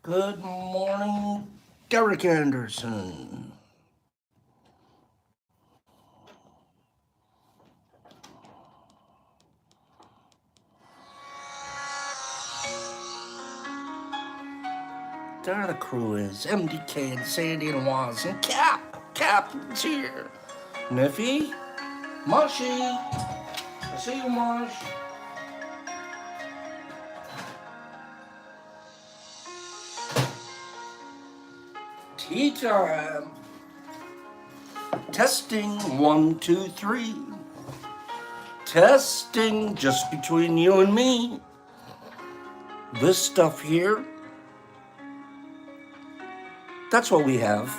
Good morning, Derek Anderson. There the crew is. MDK and Sandy and Waz and Cap. Cap's here. Niffy. Mushy. I see you, Mush. Tea time. Testing 1, 2, 3. Testing just between you and me. This stuff here, that's what we have.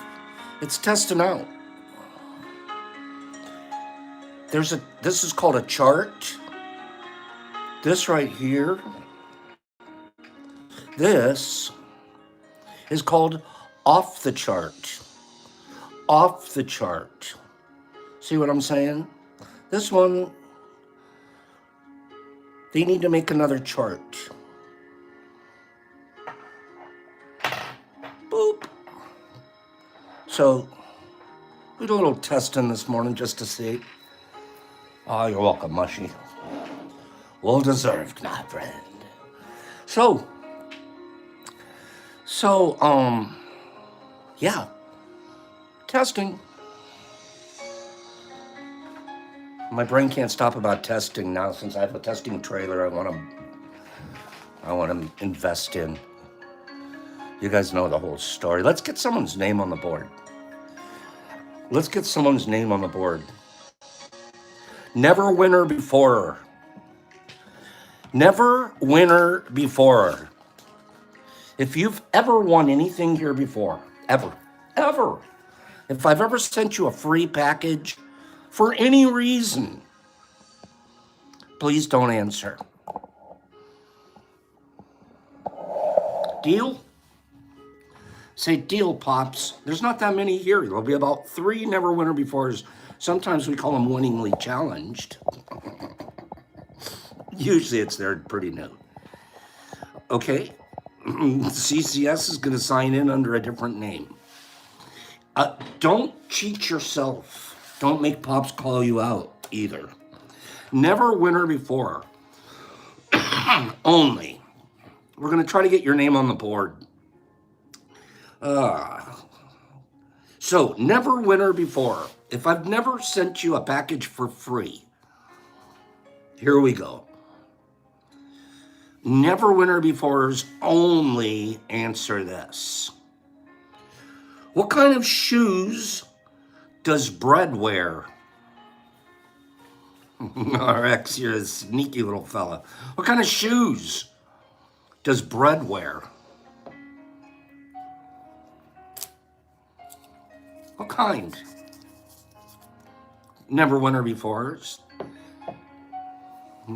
It's testing out. This is called a chart. This right here, this is called off the chart. Off the chart. See what I'm saying? This one, they need to make another chart. Boop. So, we did a little testing this morning just to see. Oh, you're welcome, Mushy. Well deserved, my friend. So, yeah, testing. My brain can't stop about testing now since I have a testing trailer I want to invest in. You guys know the whole story. Let's get someone's name on the board. Let's get someone's name on the board. Never winner before. Never winner before. If you've ever won anything here before, ever, if I've ever sent you a free package for any reason, please don't answer. Deal? Say deal, Pops. There's not that many here. There'll be about 3 never winner befores. Sometimes we call them winningly challenged. Usually it's they're pretty new. Okay? CCS is going to sign in under a different name. Don't cheat yourself. Don't make Pops call you out either. Never winner before. Only. We're going to try to get your name on the board. So, never winner before. If I've never sent you a package for free, here we go. Never winner befores only answer this. What kind of shoes does Bread wear? RX, you're a sneaky little fella. What kind of shoes does Bread wear? What kind? Never winner befores.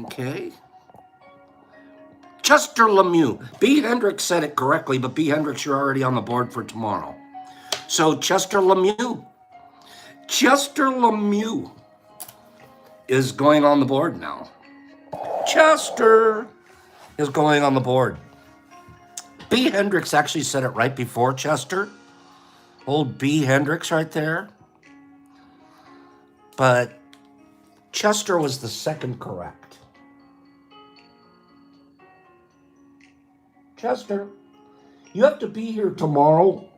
Okay. Chester Lemieux. B. Hendricks said it correctly, but B. Hendricks, you're already on the board for tomorrow. So Chester Lemieux. Chester Lemieux is going on the board now. Chester is going on the board. B. Hendricks actually said it right before Chester. Old B. Hendricks right there. But Chester was the second correct. Chester, you have to be here tomorrow.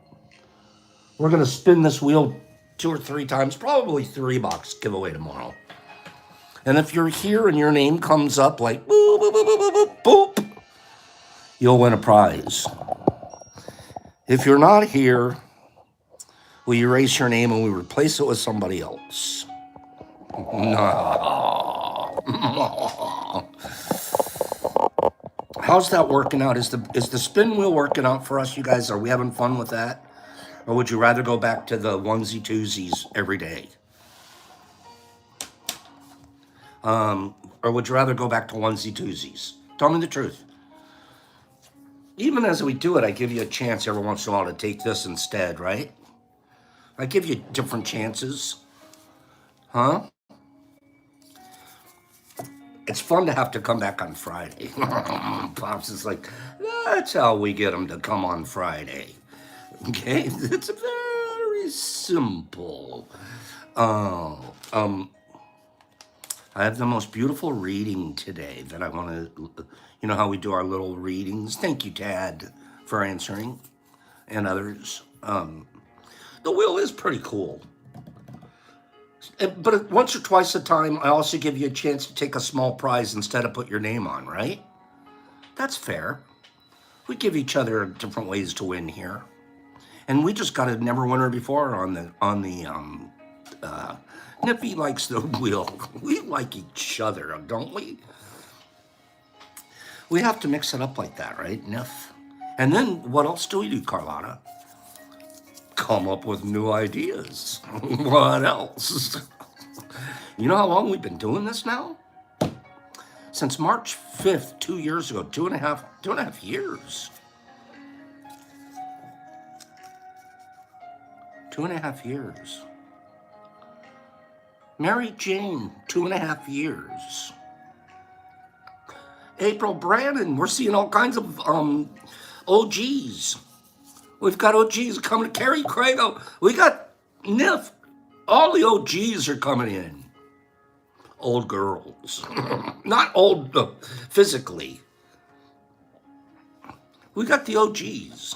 We're going to spin this wheel 2 or 3 times, probably $3 giveaway tomorrow. And if you're here and your name comes up like boop, boop, boop, boop, boop, boop, you'll win a prize. If you're not here, we erase your name and we replace it with somebody else. How's that working out? Is the spin wheel working out for us, you guys? Are we having fun with that? Or would you rather go back to the onesie twosies every day? Or would you rather go back to onesie twosies? Tell me the truth. Even as we do it, I give you a chance every once in a while to take this instead, right? I give you different chances. Huh? It's fun to have to come back on Friday. Pops is like, that's how we get them to come on Friday. Okay, it's very simple. Oh, I have the most beautiful reading today that I want to, you know how we do our little readings? Thank you, Tad, for answering, and others. The wheel is pretty cool. But once or twice a time, I also give you a chance to take a small prize instead of put your name on, right? That's fair. We give each other different ways to win here. And we just got a never winner before on the Nippy likes the wheel. We like each other, don't we? We have to mix it up like that, right, Niff? And then what else do we do, Carlotta? Come up with new ideas. What else? You know how long we've been doing this now? Since March 5th, 2 years ago, two and a half years. 2.5 years. Mary Jane, 2.5 years. April Brandon, we're seeing all kinds of OGs. We've got OGs coming. Carrie Crago. We got Niff. All the OGs are coming in. Old girls. Not old physically. We got the OGs.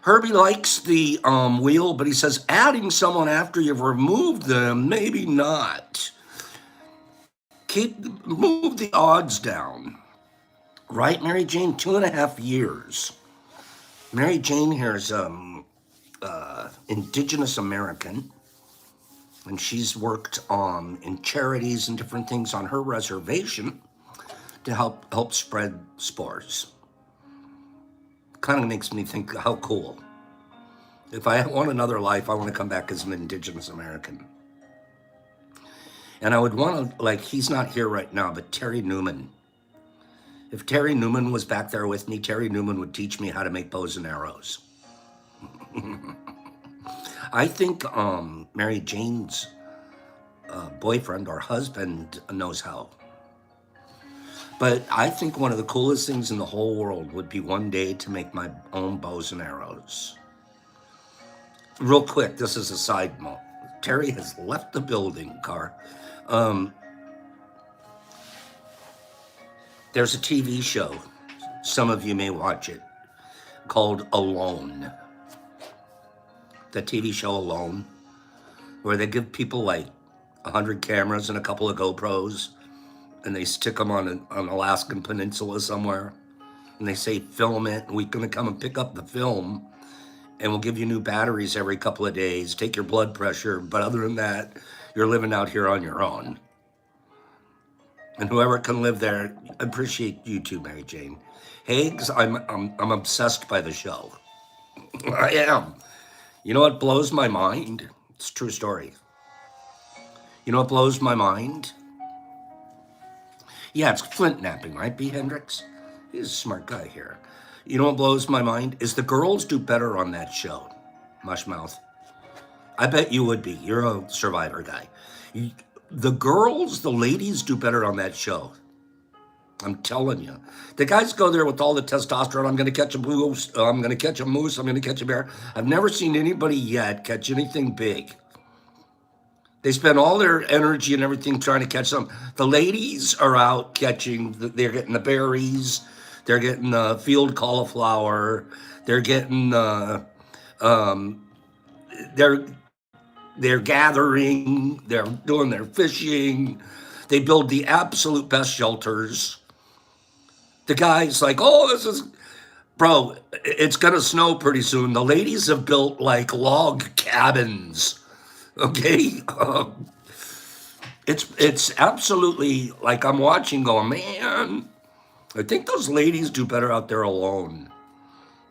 Herbie likes the wheel, but he says adding someone after you've removed them, maybe not. Move the odds down. Right, Mary Jane? 2.5 years. Mary Jane here is Indigenous American, and she's worked in charities and different things on her reservation to help spread spores. Kind of makes me think, how cool. If I want another life, I want to come back as an Indigenous American. And I would want to, like, he's not here right now, but Terry Newman. If Terry Newman was back there with me, Terry Newman would teach me how to make bows and arrows. I think Mary Jane's boyfriend or husband knows how. But I think one of the coolest things in the whole world would be one day to make my own bows and arrows. Real quick, this is a side note. Terry has left the building, Car. There's a TV show, some of you may watch it, called Alone. The TV show Alone, where they give people like 100 cameras and a couple of GoPros, and they stick them on an Alaskan peninsula somewhere, and they say, film it, and we're gonna come and pick up the film, and we'll give you new batteries every couple of days, take your blood pressure, but other than that, you're living out here on your own. And whoever can live there, I appreciate you too, Mary Jane. Higgs, I'm obsessed by the show. I am. You know what blows my mind? It's a true story. You know what blows my mind? Yeah, it's flint napping, right, B. Hendricks? He's a smart guy here. You know what blows my mind? Is the girls do better on that show, Mushmouth. I bet you would be. You're a Survivor guy. The girls, the ladies do better on that show. I'm telling you. The guys go there with all the testosterone. I'm going to catch a moose. I'm going to catch a moose. I'm going to catch a bear. I've never seen anybody yet catch anything big. They spend all their energy and everything trying to catch something. The ladies are out catching. They're getting the berries. They're getting the field cauliflower. They're getting they're gathering, they're doing their fishing, they build the absolute best shelters. The guy's like, oh, this is, bro, it's gonna snow pretty soon. The ladies have built like log cabins, okay? It's absolutely like I'm watching going, man, I think those ladies do better out there alone,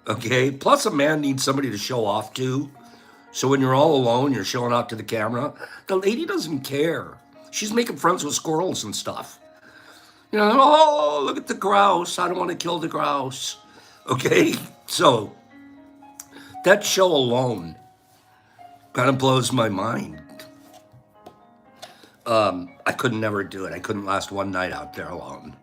okay? Plus a man needs somebody to show off to. So when you're all alone, you're showing out to the camera, the lady doesn't care. She's making friends with squirrels and stuff. You know, oh, look at the grouse. I don't want to kill the grouse. Okay? So that show alone kind of blows my mind. I couldn't never do it. I couldn't last one night out there alone.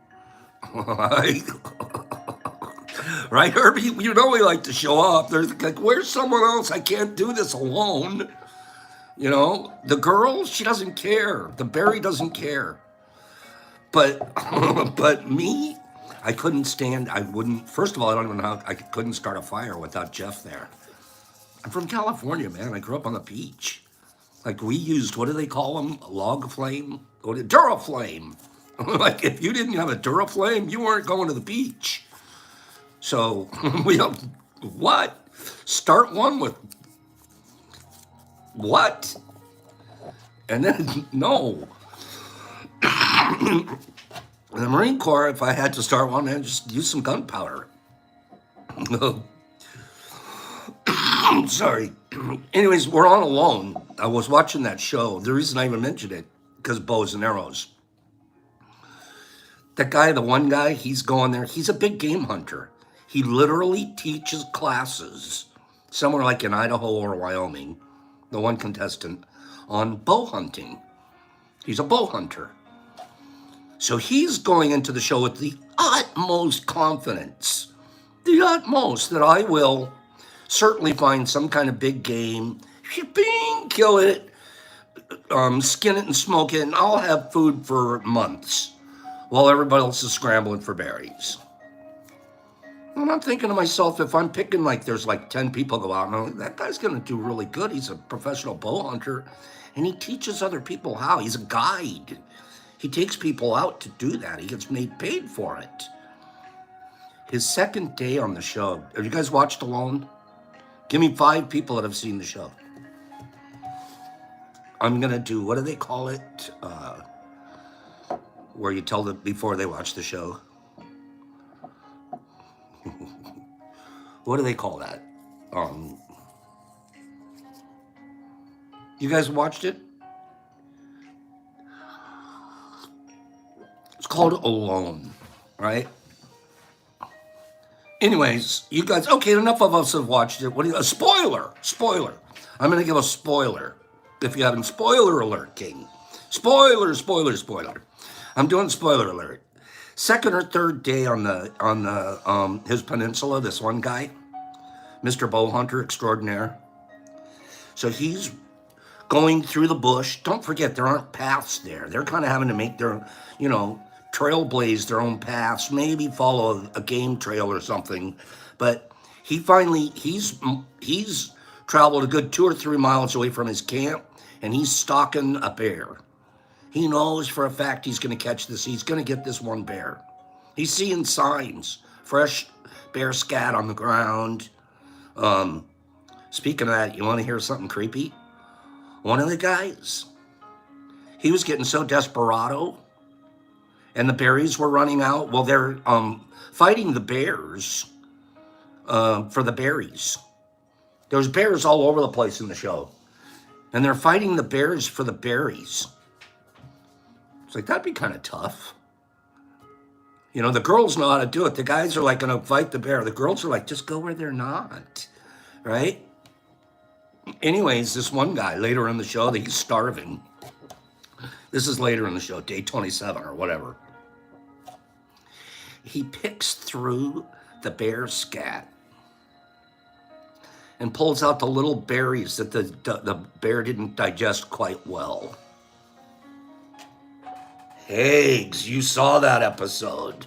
Right, Herbie? You know we like to show off. There's like, where's someone else? I can't do this alone. You know, the girl, she doesn't care. The Barry doesn't care. But, but me, I couldn't stand. I wouldn't. First of all, I don't even know how I couldn't start a fire without Jeff there. I'm from California, man. I grew up on the beach. Like we used, what do they call them? A log flame? Duraflame. Like if you didn't have a Duraflame, you weren't going to the beach. So we don't, what? Start one with what? And then, no. In the Marine Corps, if I had to start one, I'd just use some gunpowder. Sorry. Anyways, we're on Alone. I was watching that show. The reason I even mentioned it, because bows and arrows. That guy, the one guy, he's going there. He's a big game hunter. He literally teaches classes somewhere like in Idaho or Wyoming, the one contestant, on bow hunting. He's a bow hunter. So he's going into the show with the utmost confidence, the utmost, that I will certainly find some kind of big game, bing, kill it, skin it and smoke it, and I'll have food for months while everybody else is scrambling for berries. And I'm thinking to myself, if I'm picking like there's like 10 people go out, and I'm like, that guy's going to do really good. He's a professional bow hunter, and he teaches other people how. He's a guide. He takes people out to do that. He gets paid for it. His second day on the show, have you guys watched Alone? Give me 5 people that have seen the show. I'm going to do, what do they call it? Where you tell them before they watch the show. What do they call that? You guys watched it? It's called Alone, right? Anyways, you guys, okay, enough of us have watched it. What do you, a spoiler. I'm going to give a spoiler. If you haven't, spoiler alert, King. Spoiler. I'm doing spoiler alert. Second or third day on the his peninsula, this one guy, Mr. Bow Hunter Extraordinaire. So he's going through the bush. Don't forget, there aren't paths there. They're kind of having to make their, trailblaze their own paths, maybe follow a game trail or something. But he's traveled a good 2 or 3 miles away from his camp, and he's stalking a bear. He knows for a fact he's going to catch this. He's going to get this one bear. He's seeing signs, fresh bear scat on the ground. Speaking of that, you want to hear something creepy? One of the guys, he was getting so desperado, and the berries were running out. Well, they're fighting the bears for the berries. There's bears all over the place in the show, and they're fighting the bears for the berries. It's like, that'd be kind of tough. The girls know how to do it. The guys are like going to fight the bear. The girls are like, just go where they're not, right? Anyways, this one guy later in the show, that he's starving. This is later in the show, day 27 or whatever. He picks through the bear scat and pulls out the little berries that the bear didn't digest quite well. Eggs, you saw that episode.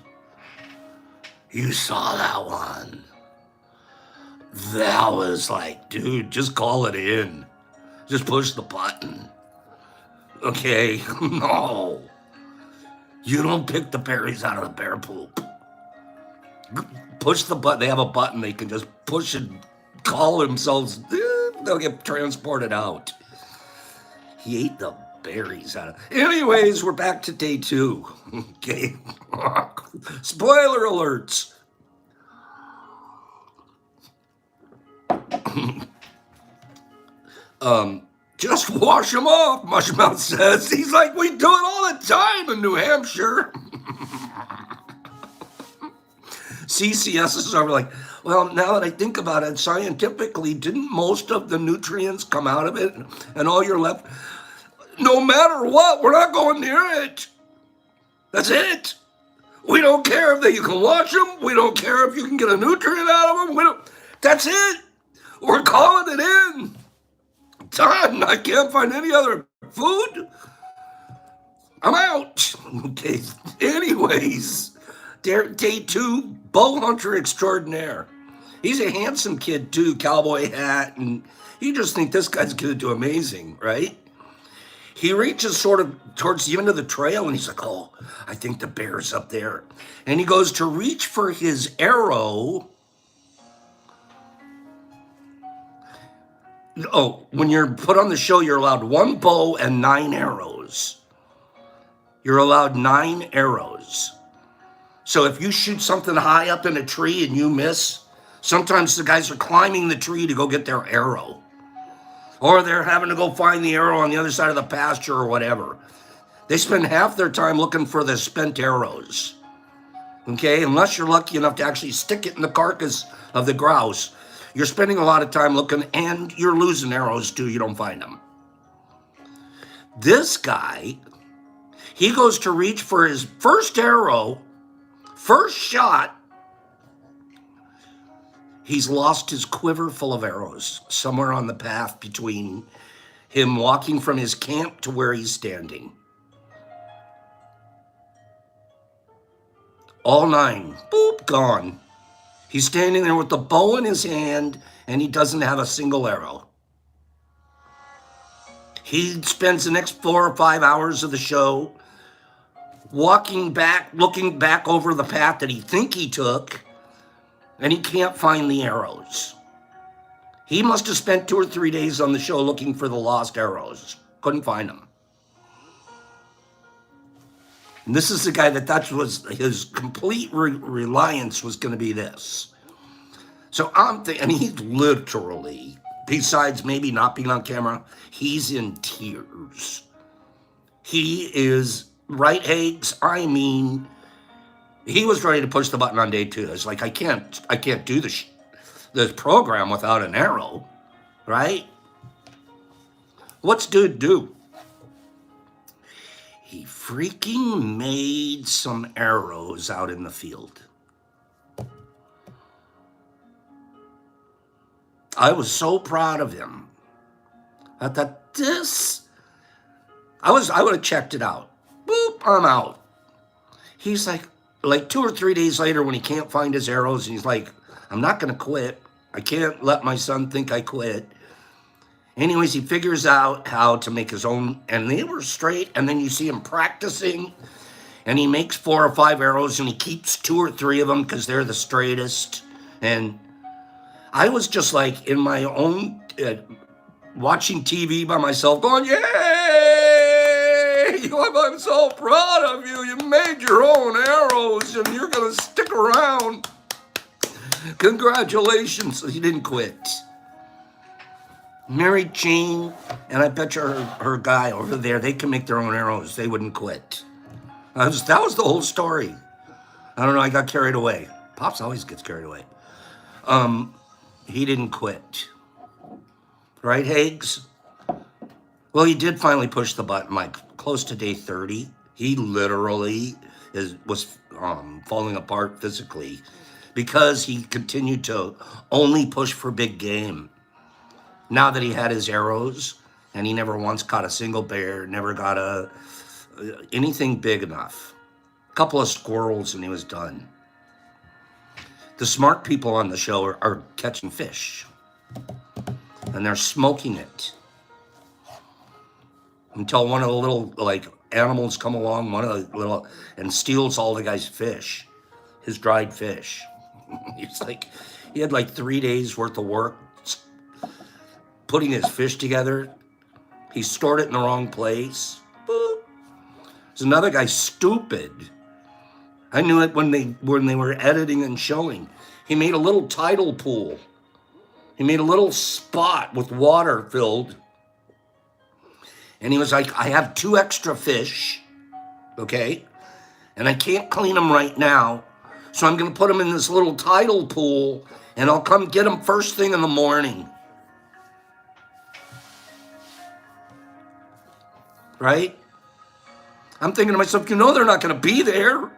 You saw that one. That was like, dude, just call it in. Just push the button. Okay, no. You don't pick the berries out of the bear poop. Push the button. They have a button they can just push and call themselves. They'll get transported out. He ate the berries out of. Anyways, we're back to day 2. Okay. Spoiler alerts. Just wash them off, Mushmouth says. He's like, we do it all the time in New Hampshire. CCSs are like, well, now that I think about it, scientifically, didn't most of the nutrients come out of it and all you're left? no matter what, we're not going near it. That's it. We don't care if you can watch them. We don't care if you can get a nutrient out of them. That's it. We're calling it in. Done. I can't find any other food. I'm out. Okay. Anyways, day 2, bow hunter extraordinaire. He's a handsome kid too, cowboy hat, and you just think this guy's gonna do amazing, right? He reaches sort of towards the end of the trail and he's like, oh, I think the bear's up there. And he goes to reach for his arrow. Oh, when you're put on the show, you're allowed 1 bow and 9 arrows. You're allowed 9 arrows. So if you shoot something high up in a tree and you miss, sometimes the guys are climbing the tree to go get their arrow. Or they're having to go find the arrow on the other side of the pasture or whatever. They spend half their time looking for the spent arrows. Okay, unless you're lucky enough to actually stick it in the carcass of the grouse, you're spending a lot of time looking, and you're losing arrows too. You don't find them. This guy, he goes to reach for his first arrow, first shot. He's lost his quiver full of arrows somewhere on the path between him walking from his camp to where he's standing. All 9, boop, gone. He's standing there with the bow in his hand, and he doesn't have a single arrow. He spends the next 4 or 5 hours of the show walking back, looking back over the path that he think he took, and he can't find the arrows. He must have spent 2 or 3 days on the show looking for the lost arrows. Couldn't find them. And this is the guy that was his complete reliance was going to be this. So I'm thinking, and he literally, besides maybe not being on camera, he's in tears. He is, right, Hags? I mean, he was ready to push the button on day 2. It's like, I can't do this program without an arrow, right? What's dude do? He freaking made some arrows out in the field. I was so proud of him. I thought I would have checked it out. Boop, I'm out. He's like 2 or 3 days later when he can't find his arrows, and he's like, I'm not going to quit. I can't let my son think I quit. Anyways, he figures out how to make his own, and they were straight, and then you see him practicing, and he makes 4 or 5 arrows, and he keeps 2 or 3 of them because they're the straightest. And I was just like in my own, watching TV by myself going, yay! I'm so proud of you. You made your own arrows, and you're going to stick around. Congratulations. He didn't quit. Mary Jane, and I bet you her guy over there, they can make their own arrows. They wouldn't quit. That was the whole story. I don't know, I got carried away. Pops always gets carried away. He didn't quit. Right, Hags? Well, he did finally push the button, like close to day 30. He literally was falling apart physically because he continued to only push for big game. Now that he had his arrows, and he never once caught a single bear, never got anything big enough. A couple of squirrels, and he was done. The smart people on the show are catching fish, and they're smoking it until one of the little animals come along, and steals all the guy's fish, his dried fish. He had 3 days worth of work putting his fish together. He stored it in the wrong place. Boop. There's another guy, stupid. I knew it when they were editing and showing. He made a little tidal pool. He made a little spot with water filled. And he was like, I have 2 extra fish, okay? And I can't clean them right now. So I'm going to put them in this little tidal pool, and I'll come get them first thing in the morning. right? I'm thinking to myself, you know they're not going to be there.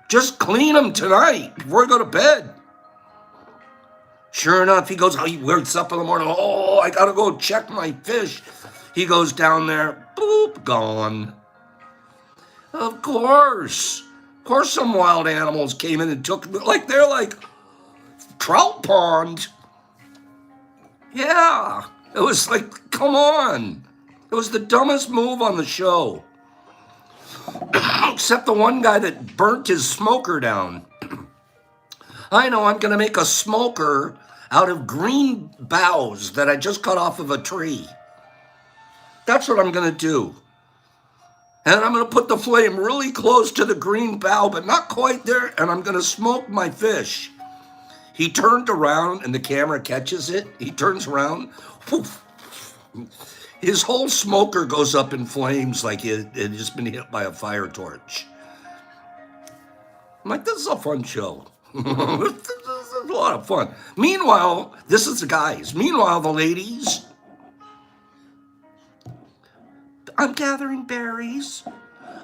Just clean them tonight before I go to bed. Sure enough, he goes, he wakes up in the morning, oh, I got to go check my fish. He goes down there, boop, gone. Of course. Of course some wild animals came in and took them. Like, they're like trout pond. Yeah. It was like, come on. It was the dumbest move on the show. Except the one guy that burnt his smoker down. I know, I'm going to make a smoker out of green boughs that I just cut off of a tree. That's what I'm going to do. And I'm going to put the flame really close to the green bough, but not quite there, and I'm going to smoke my fish. He turned around, and the camera catches it. He turns around. Poof. His whole smoker goes up in flames like it had just been hit by a fire torch. I'm like, this is a fun show. This is a lot of fun. Meanwhile, this is the guys. Meanwhile, the ladies, I'm gathering berries.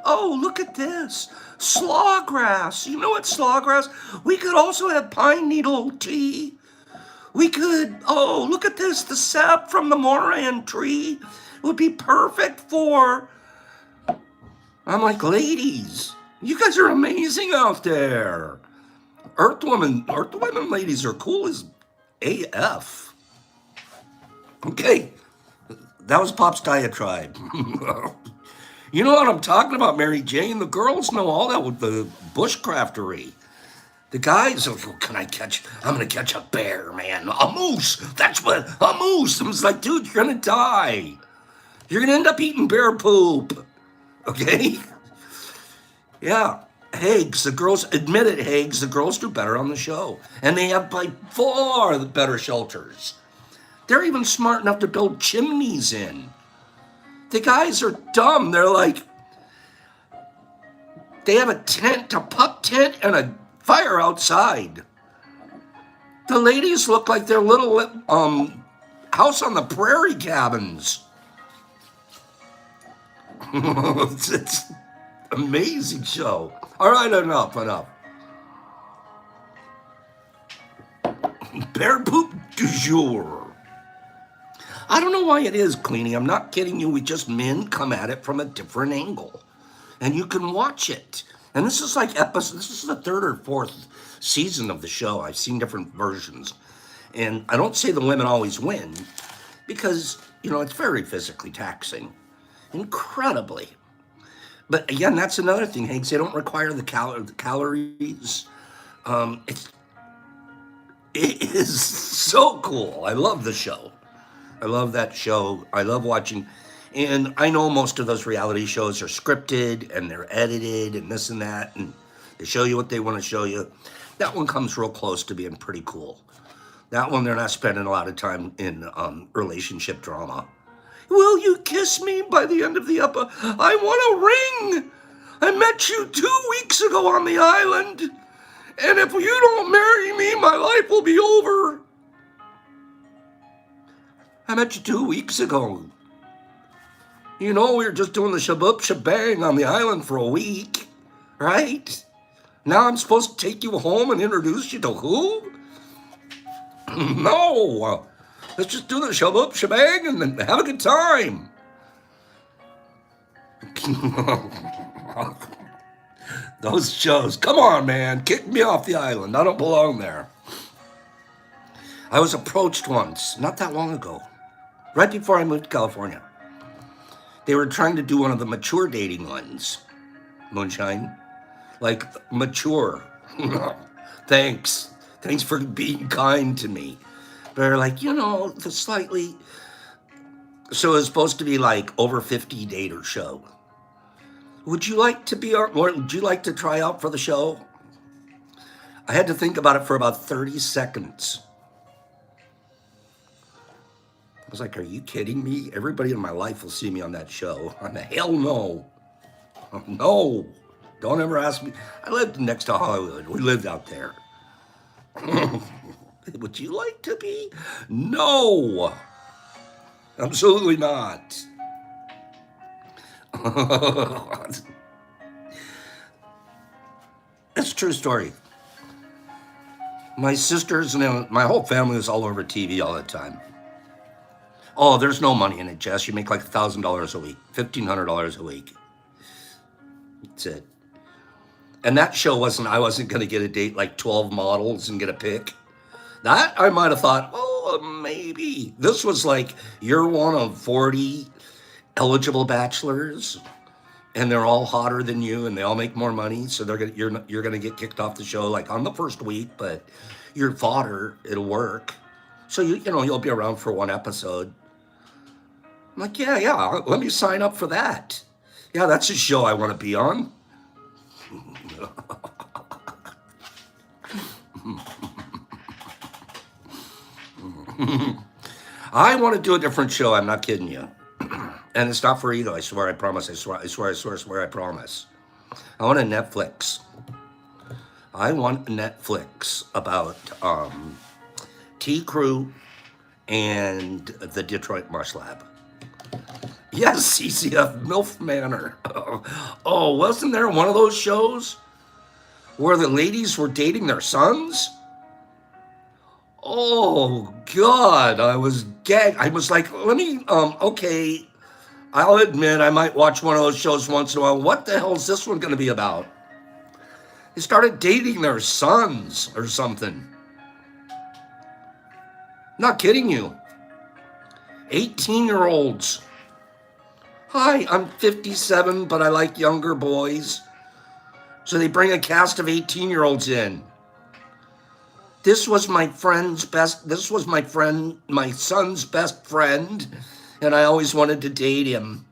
Oh, look at this. Slawgrass. You know what slawgrass? We could also have pine needle tea. We could, oh, look at this. The sap from the moran tree would be perfect for. I'm like, ladies, you guys are amazing out there. Earthwomen ladies are cool as AF. Okay, that was Pop's diatribe. You know what I'm talking about, Mary Jane? The girls know all that with the bushcraftery. The guys, oh, I'm gonna catch a bear, man. A moose, a moose. I was like, dude, you're gonna die. You're gonna end up eating bear poop, okay? Yeah, Hags, the girls, admit it, Hags, the girls do better on the show. And they have by far the better shelters. They're even smart enough to build chimneys in. The guys are dumb. They're like, they have a tent, a pup tent, and a fire outside. The ladies look like they're little house on the prairie cabins. It's amazing show. All right, enough. Bear poop du jour. I don't know why it is, Cleanie. I'm not kidding you. We just men come at it from a different angle. And you can watch it. And this is like this is the third or fourth season of the show. I've seen different versions. And I don't say the women always win because, it's very physically taxing. Incredibly. But again, that's another thing, Hanks. They don't require the calories. It is so cool. I love the show. I love that show. I love watching. And I know most of those reality shows are scripted and they're edited and this and that. And they show you what they want to show you. That one comes real close to being pretty cool. That one, they're not spending a lot of time in relationship drama. Will you kiss me by the end of the upper? I want a ring. I met you 2 weeks ago on the island. And if you don't marry me, my life will be over. I met you 2 weeks ago. We were just doing the shaboop shebang on the island for a week, right? Now I'm supposed to take you home and introduce you to who? No. Let's just do the shaboop shebang and then have a good time. Those shows. Come on, man. Kick me off the island. I don't belong there. I was approached once, not that long ago, right before I moved to California. They were trying to do one of the mature dating ones. Moonshine. Like, mature. Thanks. Thanks for being kind to me. They're like, the slightly. So it's supposed to be like over 50 dater show. Would you like to try out for the show? I had to think about it for about 30 seconds. I was like, are you kidding me? Everybody in my life will see me on that show. I'm a hell no. No. Don't ever ask me. I lived next to Hollywood. We lived out there. Would you like to be? No. Absolutely not. It's a true story. My sisters and my whole family was all over TV all the time. Oh, there's no money in it, Jess. You make like $1,000 a week, $1,500 a week. That's it. And that show I wasn't going to get a date like 12 models and get a pick. That I might have thought, oh, maybe. This was like, you're one of 40 eligible bachelors, and they're all hotter than you, and they all make more money, so you're gonna get kicked off the show like on the first week, but you're fodder, it'll work. So you'll be around for one episode. I'm like, yeah, let me sign up for that. Yeah, that's a show I want to be on. I want to do a different show. I'm not kidding you. And it's not for ego. I swear, I promise. I swear, I promise. I want a Netflix. I want Netflix about T. Crew and the Detroit Marsh Lab. Yes, CCF, MILF Manor. Oh, wasn't there one of those shows where the ladies were dating their sons? Oh, God, I was gagged. I was like, okay, I'll admit I might watch one of those shows once in a while. What the hell is this one going to be about? They started dating their sons or something. Not kidding you. 18-year-olds. Hi, I'm 57, but I like younger boys. So they bring a cast of 18-year-olds in. This was my son's best friend, and I always wanted to date him.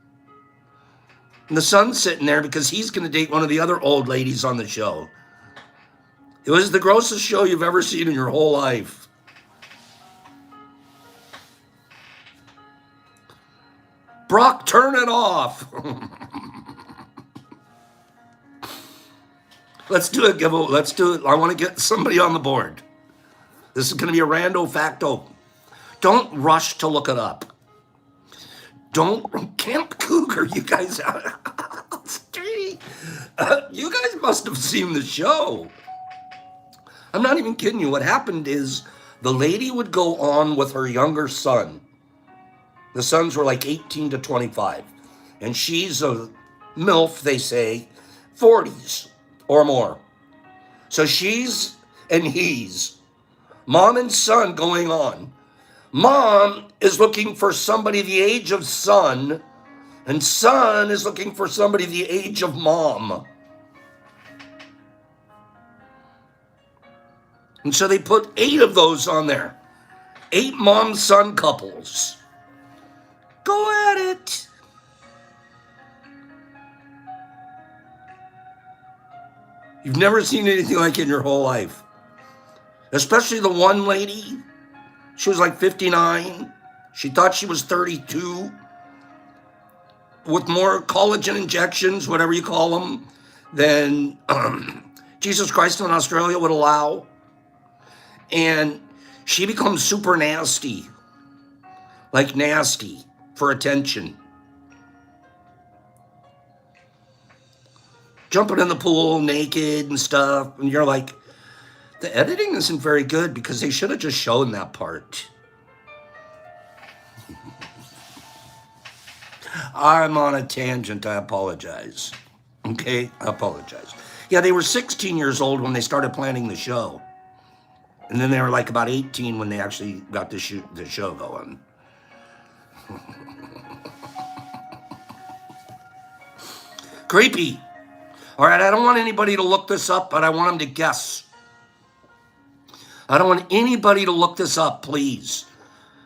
And the son's sitting there because he's going to date one of the other old ladies on the show. It was the grossest show you've ever seen in your whole life. Brock, turn it off. Let's do a giveaway. Let's do it. I want to get somebody on the board. This is going to be a rando facto. Don't rush to look it up. Camp Cougar, you guys, you guys must have seen the show. I'm not even kidding you. What happened is the lady would go on with her younger son. The sons were like 18 to 25. And she's a MILF, they say, 40s or more. So she's and he's mom and son going on. Mom is looking for somebody the age of son, and son is looking for somebody the age of mom. And so they put 8 of those on there. 8 mom-son couples. Go at it. You've never seen anything like it in your whole life. Especially the one lady. She was like 59. She thought she was 32. With more collagen injections, whatever you call them, than Jesus Christ in Australia would allow. And she becomes super nasty. Like nasty for attention. Jumping in the pool naked and stuff. And you're like, the editing isn't very good because they should have just shown that part. I'm on a tangent. I apologize. Okay? I apologize. Yeah, they were 16 years old when they started planning the show. And then they were like about 18 when they actually got the show going. Creepy. All right, I don't want anybody to look this up, but I want them to guess. I don't want anybody to look this up, please.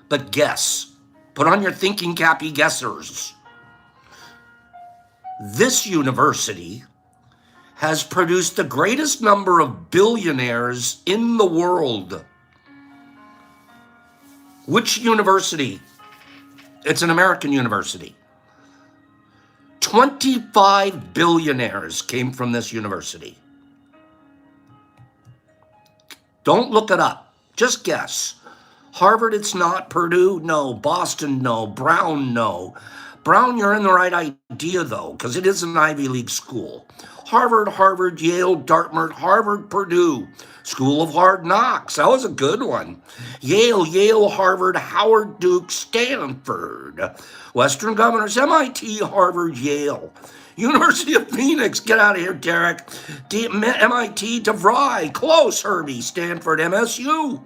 But guess. Put on your thinking cappy guessers. This university has produced the greatest number of billionaires in the world. Which university? It's an American university. 25 billionaires came from this university. Don't look it up. Just guess. Harvard, it's not. Purdue, no. Boston, no. Brown, no. Brown, you're in the right idea, though, because it is an Ivy League school. Harvard, Yale, Dartmouth, Harvard, Purdue, School of Hard Knocks. That was a good one. Yale, Harvard, Howard, Duke, Stanford. Western Governors, MIT, Harvard, Yale. University of Phoenix, get out of here, Derek. MIT, DeVry, close, Herbie, Stanford, MSU.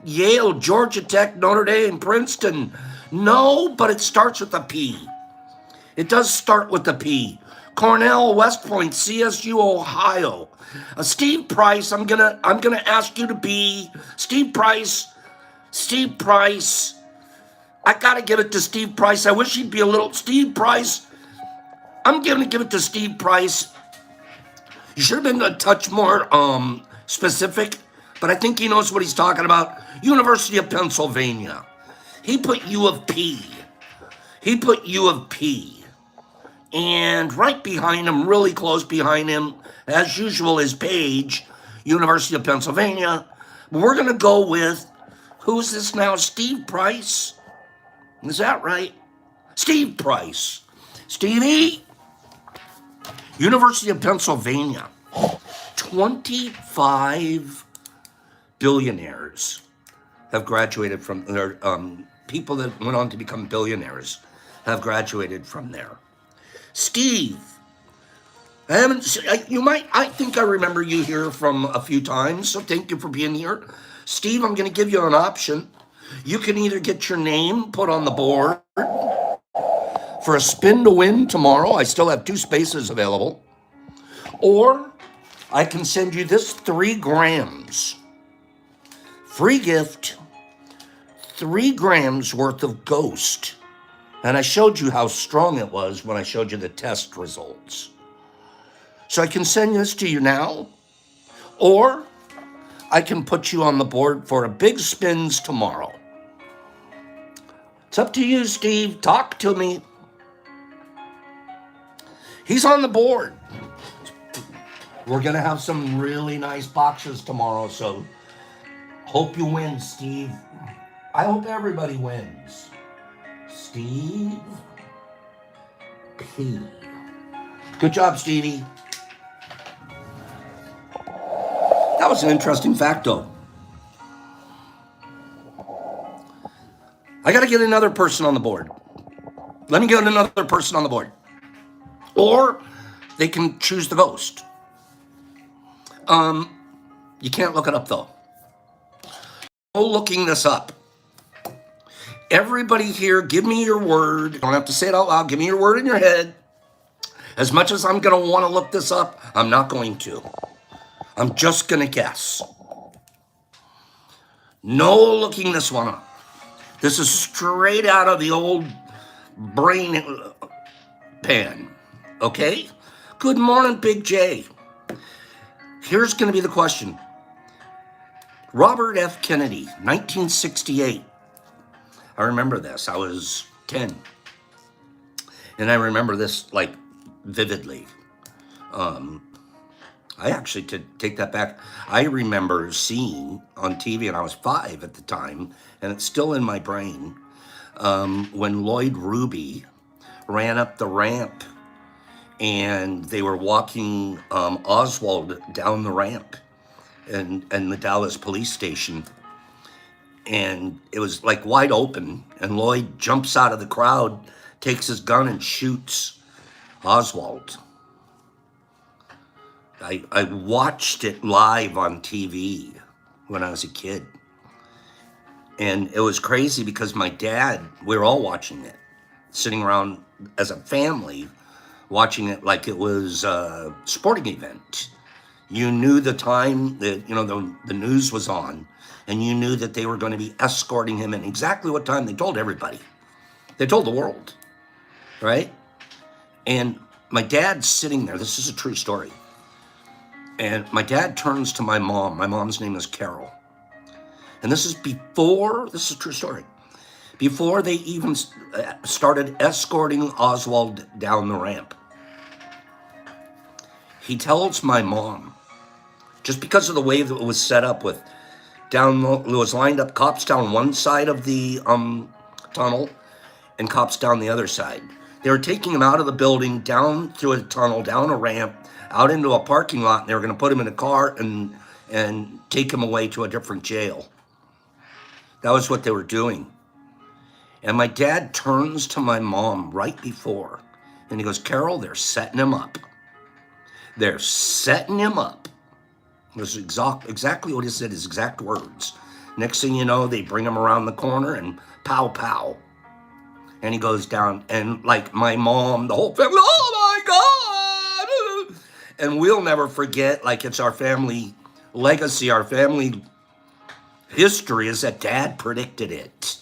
Yale, Georgia Tech, Notre Dame, Princeton. No, but it starts with a P. It does start with a P. Cornell, West Point, CSU, Ohio. Steve Price, I'm gonna ask you to be Steve Price. I gotta give it to Steve Price. I wish he'd be a little Steve Price. I'm gonna give it to Steve Price. You should have been a touch more specific, but I think he knows what he's talking about. University of Pennsylvania. He put U of P. And right behind him, really close behind him, as usual, is Page, University of Pennsylvania. We're going to go with, who's this now? Steve Price? Is that right? Steve Price. Stevie, University of Pennsylvania. 25 billionaires have graduated from their, people that went on to become billionaires have graduated from there. Steve, I think I remember you here from a few times, so thank you for being here. Steve, I'm going to give you an option. You can either get your name put on the board for a spin to win tomorrow. I still have 2 spaces available. Or I can send you this 3 grams. Free gift, 3 grams worth of Ghost. And I showed you how strong it was when I showed you the test results. So I can send this to you now, or I can put you on the board for a big spins tomorrow. It's up to you, Steve. Talk to me. He's on the board. We're going to have some really nice boxes tomorrow, so hope you win, Steve. I hope everybody wins. Steve P. Good job, Stevie. That was an interesting fact, though. I got to get another person on the board. Let me get another person on the board. Or they can choose the Ghost. You can't look it up, though. No looking this up. Everybody here, give me your word. You don't have to say it out loud. Give me your word in your head. As much as I'm going to want to look this up, I'm not going to. I'm just going to guess. No looking this one up. This is straight out of the old brain pan. Okay? Good morning, Big J. Here's going to be the question. Robert F. Kennedy, 1968. I remember this. I was 10. And I remember this, like, vividly. I actually, to take that back, I remember seeing on TV, and I was 5 at the time, and it's still in my brain, when Lloyd Ruby ran up the ramp, and they were walking Oswald down the ramp in the Dallas police station. And it was like wide open, and Lloyd jumps out of the crowd, takes his gun and shoots Oswald. I watched it live on TV when I was a kid. And it was crazy because my dad, we were all watching it, sitting around as a family, watching it like it was a sporting event. You knew the time that, the news was on, and you knew that they were going to be escorting him, and exactly what time they told everybody. They told the world, right? And my dad's sitting there. This is a true story. And my dad turns to my mom. My mom's name is Carol. And this is a true story, before they even started escorting Oswald down the ramp. He tells my mom, just because of the way that it was set up with it was lined up, cops down one side of the tunnel and cops down the other side. They were taking him out of the building, down through a tunnel, down a ramp, out into a parking lot, and they were going to put him in a car and take him away to a different jail. That was what they were doing. And my dad turns to my mom right before, and he goes, Carol, they're setting him up. They're setting him up. This is exactly what he said, his exact words. Next thing you know, they bring him around the corner and pow, pow. And he goes down, and like my mom, the whole family, oh my God. And we'll never forget, like it's our family legacy, our family history is that Dad predicted it.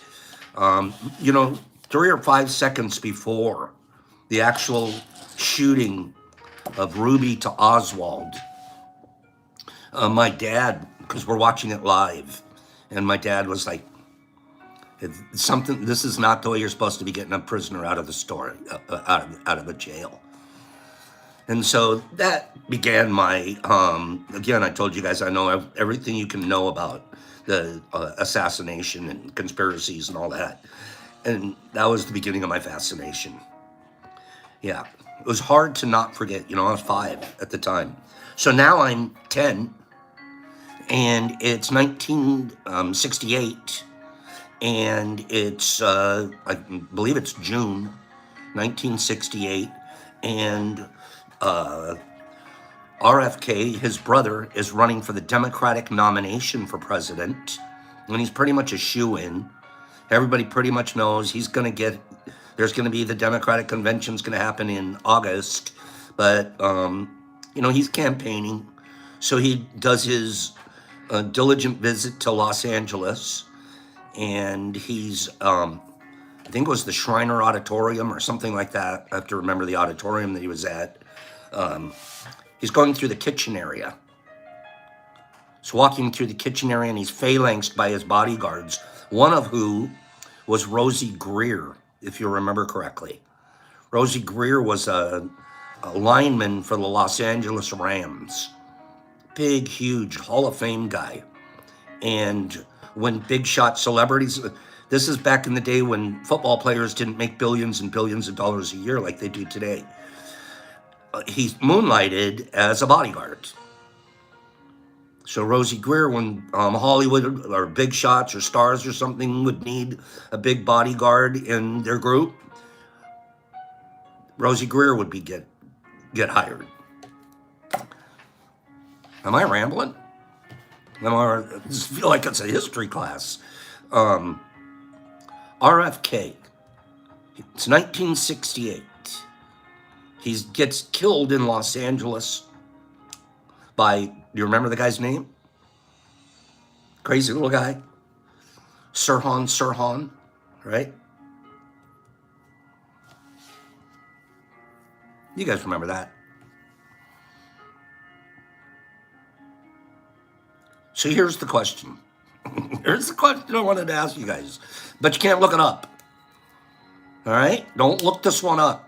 3 or 5 seconds before the actual shooting of Ruby to Oswald, my dad, because we're watching it live, and my dad was like, this is not the way you're supposed to be getting a prisoner out of the story, out of the jail. And so that began my, again, I told you guys I know everything you can know about the assassination and conspiracies and all that. And that was the beginning of my fascination. Yeah, it was hard to not forget. I was 5 at the time. So now I'm 10, and it's 1968, and it's, I believe it's June 1968, and RFK, his brother, is running for the Democratic nomination for president, and he's pretty much a shoo-in. Everybody pretty much knows he's going to get, there's going to be the Democratic convention's going to happen in August, but, he's campaigning. So he does his diligent visit to Los Angeles, and he's, I think it was the Shriner Auditorium or something like that. I have to remember the auditorium that he was at. He's going through the kitchen area. He's walking through the kitchen area, and he's phalanxed by his bodyguards, one of who was Rosie Greer, if you remember correctly. Rosie Greer was a lineman for the Los Angeles Rams. Big, huge Hall of Fame guy. And when big shot celebrities, this is back in the day when football players didn't make billions and billions of dollars a year like they do today. He moonlighted as a bodyguard. So Rosie Greer, when Hollywood or big shots or stars or something would need a big bodyguard in their group, Rosie Greer would be get hired. Am I rambling? I just feel like it's a history class. RFK. It's 1968. He gets killed in Los Angeles by, do you remember the guy's name? Crazy little guy. Sirhan, right? You guys remember that. So here's the question. Here's the question I wanted to ask you guys. But you can't look it up. All right? Don't look this one up.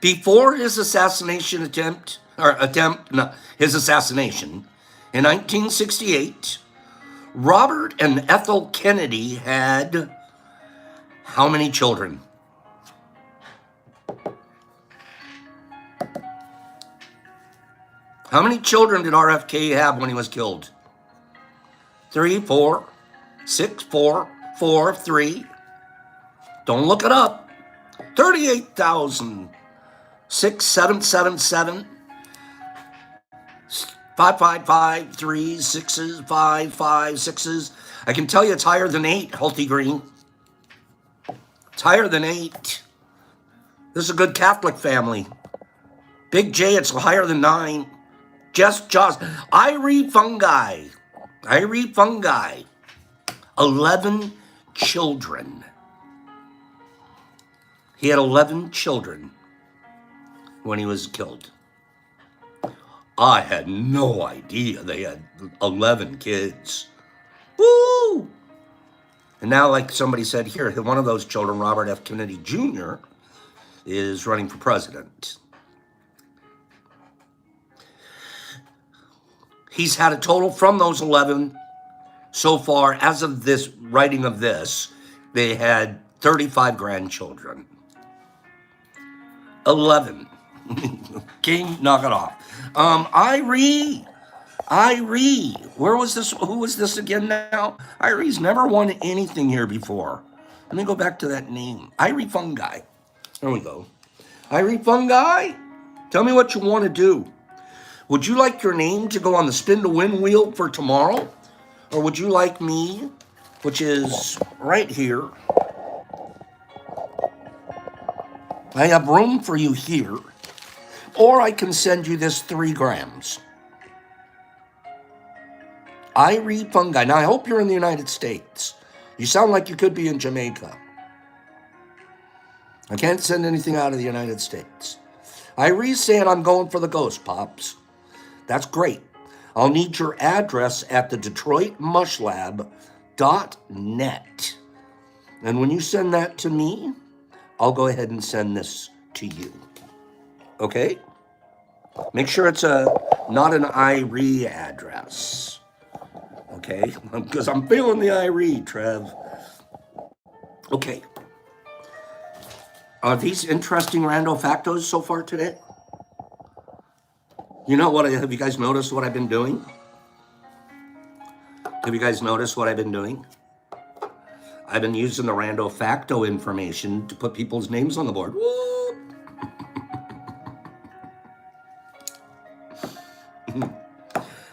Before his assassination his assassination in 1968, Robert and Ethel Kennedy had how many children? How many children did RFK have when he was killed? 3, 4, 6, 4, 4, 3. Don't look it up. 38,000. 6, 7, 7, 7, 5, 5, 5, 3, 6s, 5, 5, 6s. I can tell you it's higher than 8, Healthy Green. It's higher than 8. This is a good Catholic family. Big J, it's higher than 9. Just Irie Fungi. 11 children. He had 11 children when he was killed. I had no idea they had 11 kids. Woo! And now, like somebody said here, one of those children, Robert F. Kennedy Jr., is running for president. He's had a total from those 11 so far, as of this writing of this, They had 35 grandchildren. 11. King, knock it off. Irie. Where was this? Who was this again now? Irie's never won anything here before. Let me go back to that name. Irie Fungi. There we go. Irie Fungi, tell me what you want to do. Would you like your name to go on the spin to win wheel for tomorrow? Or would you like me, which is right here, I have room for you here, or I can send you this 3 grams. Irie Fungi. Now, I hope you're in the United States. You sound like you could be in Jamaica. I can't send anything out of the United States. Irie said I'm going for the Ghost Pops. That's great. I'll need your address at the DetroitMushLab.net. And when you send that to me, I'll go ahead and send this to you. Okay? Make sure it's not an Irie address. Okay? Because I'm feeling the Irie, Trev. Okay. Are these interesting rando factos so far today? You know what? Have you guys noticed what I've been doing? Have you guys noticed what I've been doing? I've been using the rando facto information to put people's names on the board. Woo!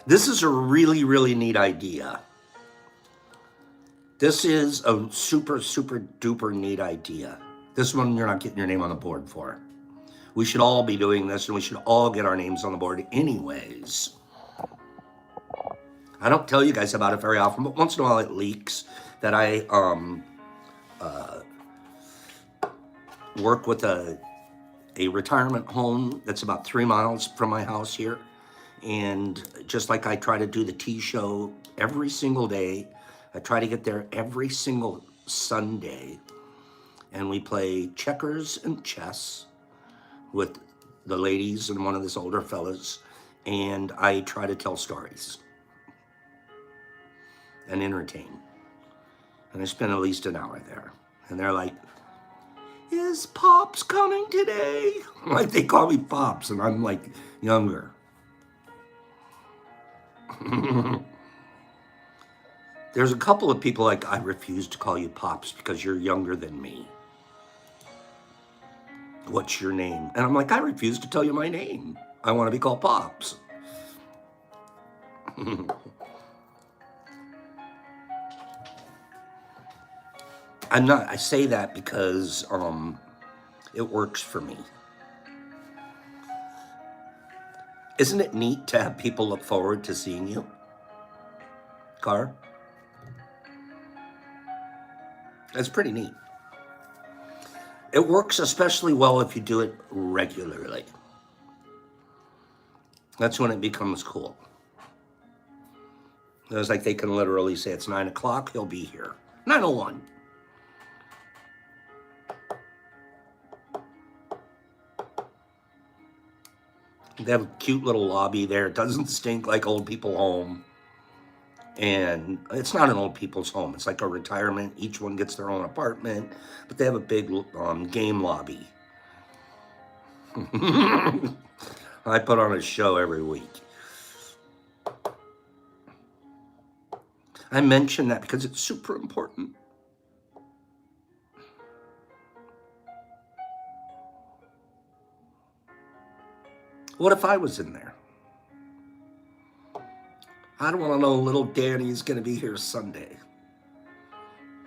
This is a really, really neat idea. This is a super, super duper neat idea. This one you're not getting your name on the board for. We should all be doing this, and we should all get our names on the board anyways. I don't tell you guys about it very often, but once in a while it leaks that I work with a retirement home that's about 3 miles from my house here. And just like I try to do the tea show every single day, I try to get there every single Sunday. And we play checkers and chess with the ladies and one of these older fellas. And I try to tell stories and entertain. And I spend at least an hour there. And they're like, is Pops coming today? Like, they call me Pops, and I'm like younger. There's a couple of people like, I refuse to call you Pops because you're younger than me. What's your name? And I'm like, I refuse to tell you my name. I want to be called Pops. I say that because it works for me. Isn't it neat to have people look forward to seeing you? Car? That's pretty neat. It works especially well if you do it regularly. That's when it becomes cool. It's like they can literally say it's 9 o'clock, he'll be here. 9:01. They have a cute little lobby there. It doesn't stink like old people home. And it's not an old people's home. It's like a retirement. Each one gets their own apartment. But they have a big game lobby. I put on a show every week. I mention that because it's super important. What if I was in there? I don't want to know little Danny's going to be here Sunday.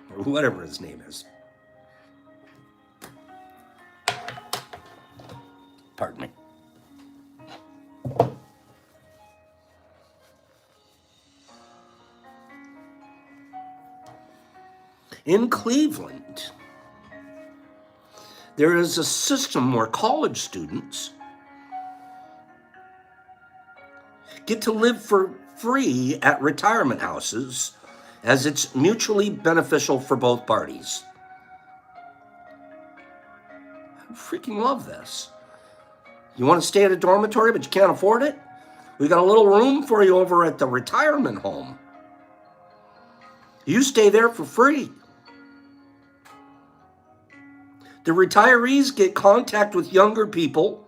Or whatever his name is. Pardon me. In Cleveland, there is a system where college students get to live for free at retirement houses, as it's mutually beneficial for both parties. I freaking love this. You want to stay at a dormitory but you can't afford it? We got a little room for you over at the retirement home. You stay there for free. The retirees get contact with younger people,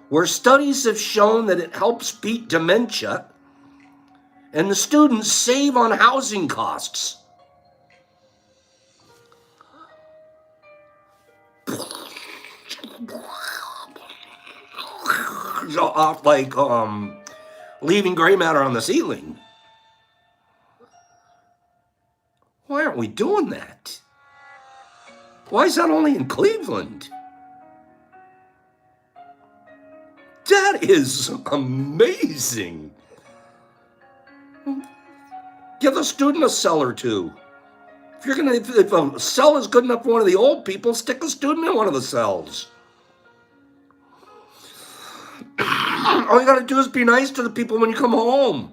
where studies have shown that it helps beat dementia, and the students save on housing costs. Off like leaving gray matter on the ceiling. Why aren't we doing that? Why is that only in Cleveland? That is amazing. Give a student a cell or two. If a cell is good enough for one of the old people, stick a student in one of the cells. All you got to do is be nice to the people when you come home.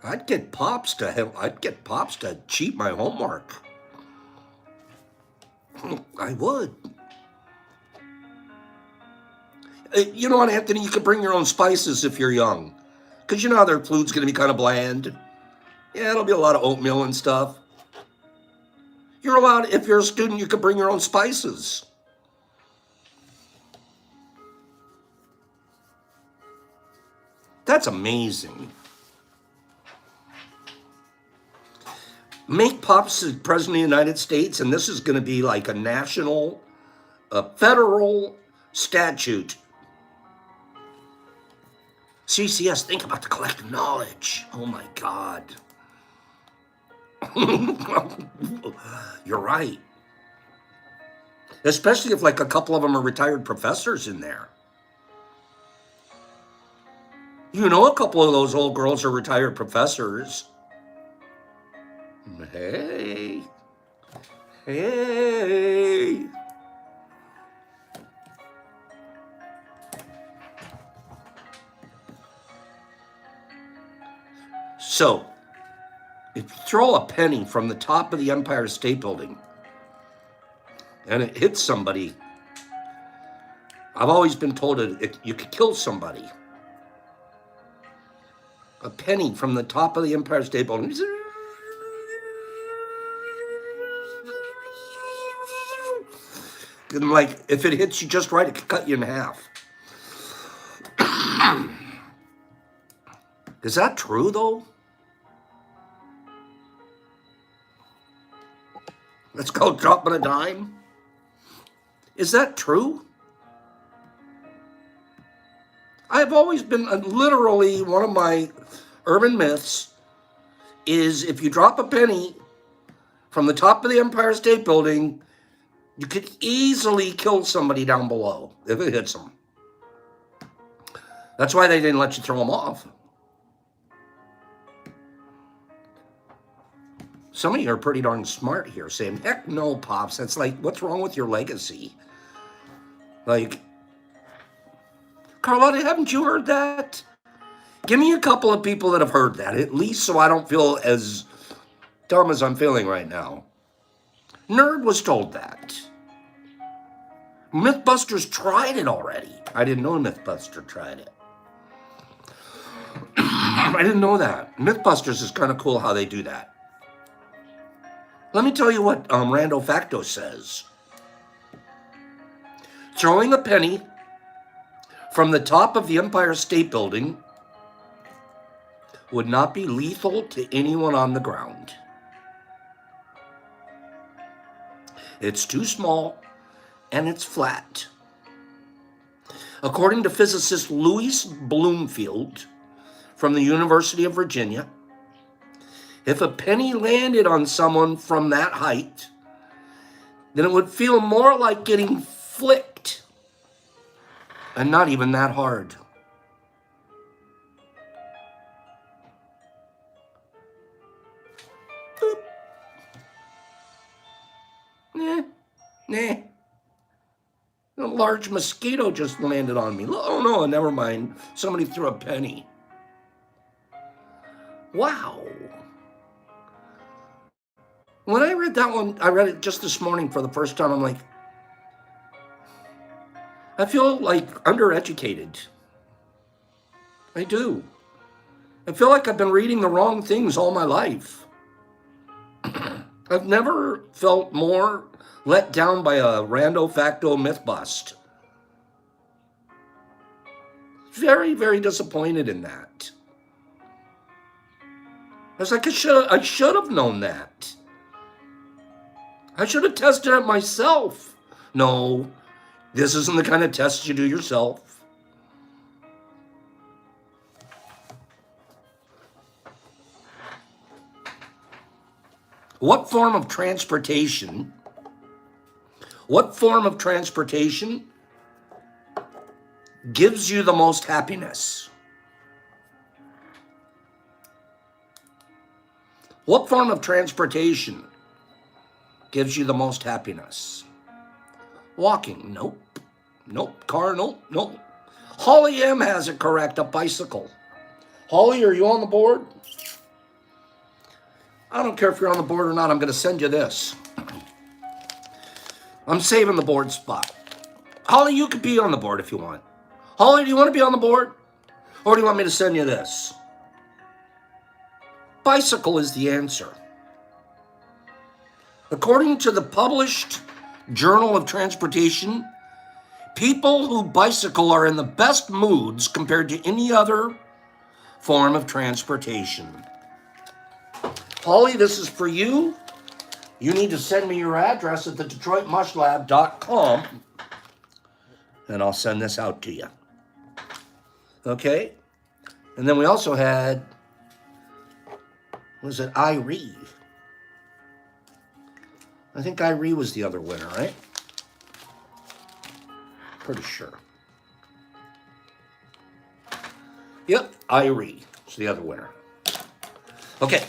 I'd get pops to cheat my homework. I would. You know what, Anthony? You could bring your own spices if you're young, because you know how their food's going to be kind of bland. Yeah, it'll be a lot of oatmeal and stuff. You're allowed, if you're a student, you could bring your own spices. That's amazing. Make pops the president of the United States, and this is going to be like a federal statute. CCS, think about the collective knowledge. Oh my God. You're right. Especially if like a couple of them are retired professors in there. You know, a couple of those old girls are retired professors. Hey. So, if you throw a penny from the top of the Empire State Building and it hits somebody, I've always been told you could kill somebody. A penny from the top of the Empire State Building. And like, if it hits you just right, it could cut you in half. Is that true, though? Let's go dropping a dime. Is that true? I've always been, literally, one of my urban myths is if you drop a penny from the top of the Empire State Building, you could easily kill somebody down below if it hits them. That's why they didn't let you throw them off. Some of you are pretty darn smart here, saying, heck no, Pops. That's like, what's wrong with your legacy? Like, Carlotta, haven't you heard that? Give me a couple of people that have heard that, at least so I don't feel as dumb as I'm feeling right now. Nerd was told that. Mythbusters tried it already. I didn't know Mythbuster tried it. I didn't know that. Mythbusters is kind of cool how they do that. Let me tell you what Rando Facto says. Throwing a penny from the top of the Empire State Building would not be lethal to anyone on the ground. It's too small and it's flat. According to physicist Louis Bloomfield from the University of Virginia, if a penny landed on someone from that height, then it would feel more like getting flicked and not even that hard. Boop. Nah. A large mosquito just landed on me. Oh no, never mind. Somebody threw a penny. Wow. When I read that one, I read it just this morning for the first time. I'm like, I feel like undereducated. I do. I feel like I've been reading the wrong things all my life. I've never felt more let down by a rando facto myth bust. Very, very disappointed in that. I was like, I should have known that. I should have tested it myself. No, this isn't the kind of test you do yourself. What form of transportation gives you the most happiness? What form of transportation gives you the most happiness? Walking? Nope. Nope. Car? Nope. Holly M has it correct, a bicycle. Holly, are you on the board? I don't care if you're on the board or not, I'm going to send you this. I'm saving the board spot. Holly, you could be on the board if you want. Holly, do you want to be on the board? Or do you want me to send you this? Bicycle is the answer. According to the published Journal of Transportation, people who bicycle are in the best moods compared to any other form of transportation. Holly, this is for you. You need to send me your address at the DetroitMushLab.com, and I'll send this out to you. Okay? And then we also had, was it Irie? I think Irie was the other winner, right? Pretty sure. Yep, Irie is the other winner. Okay.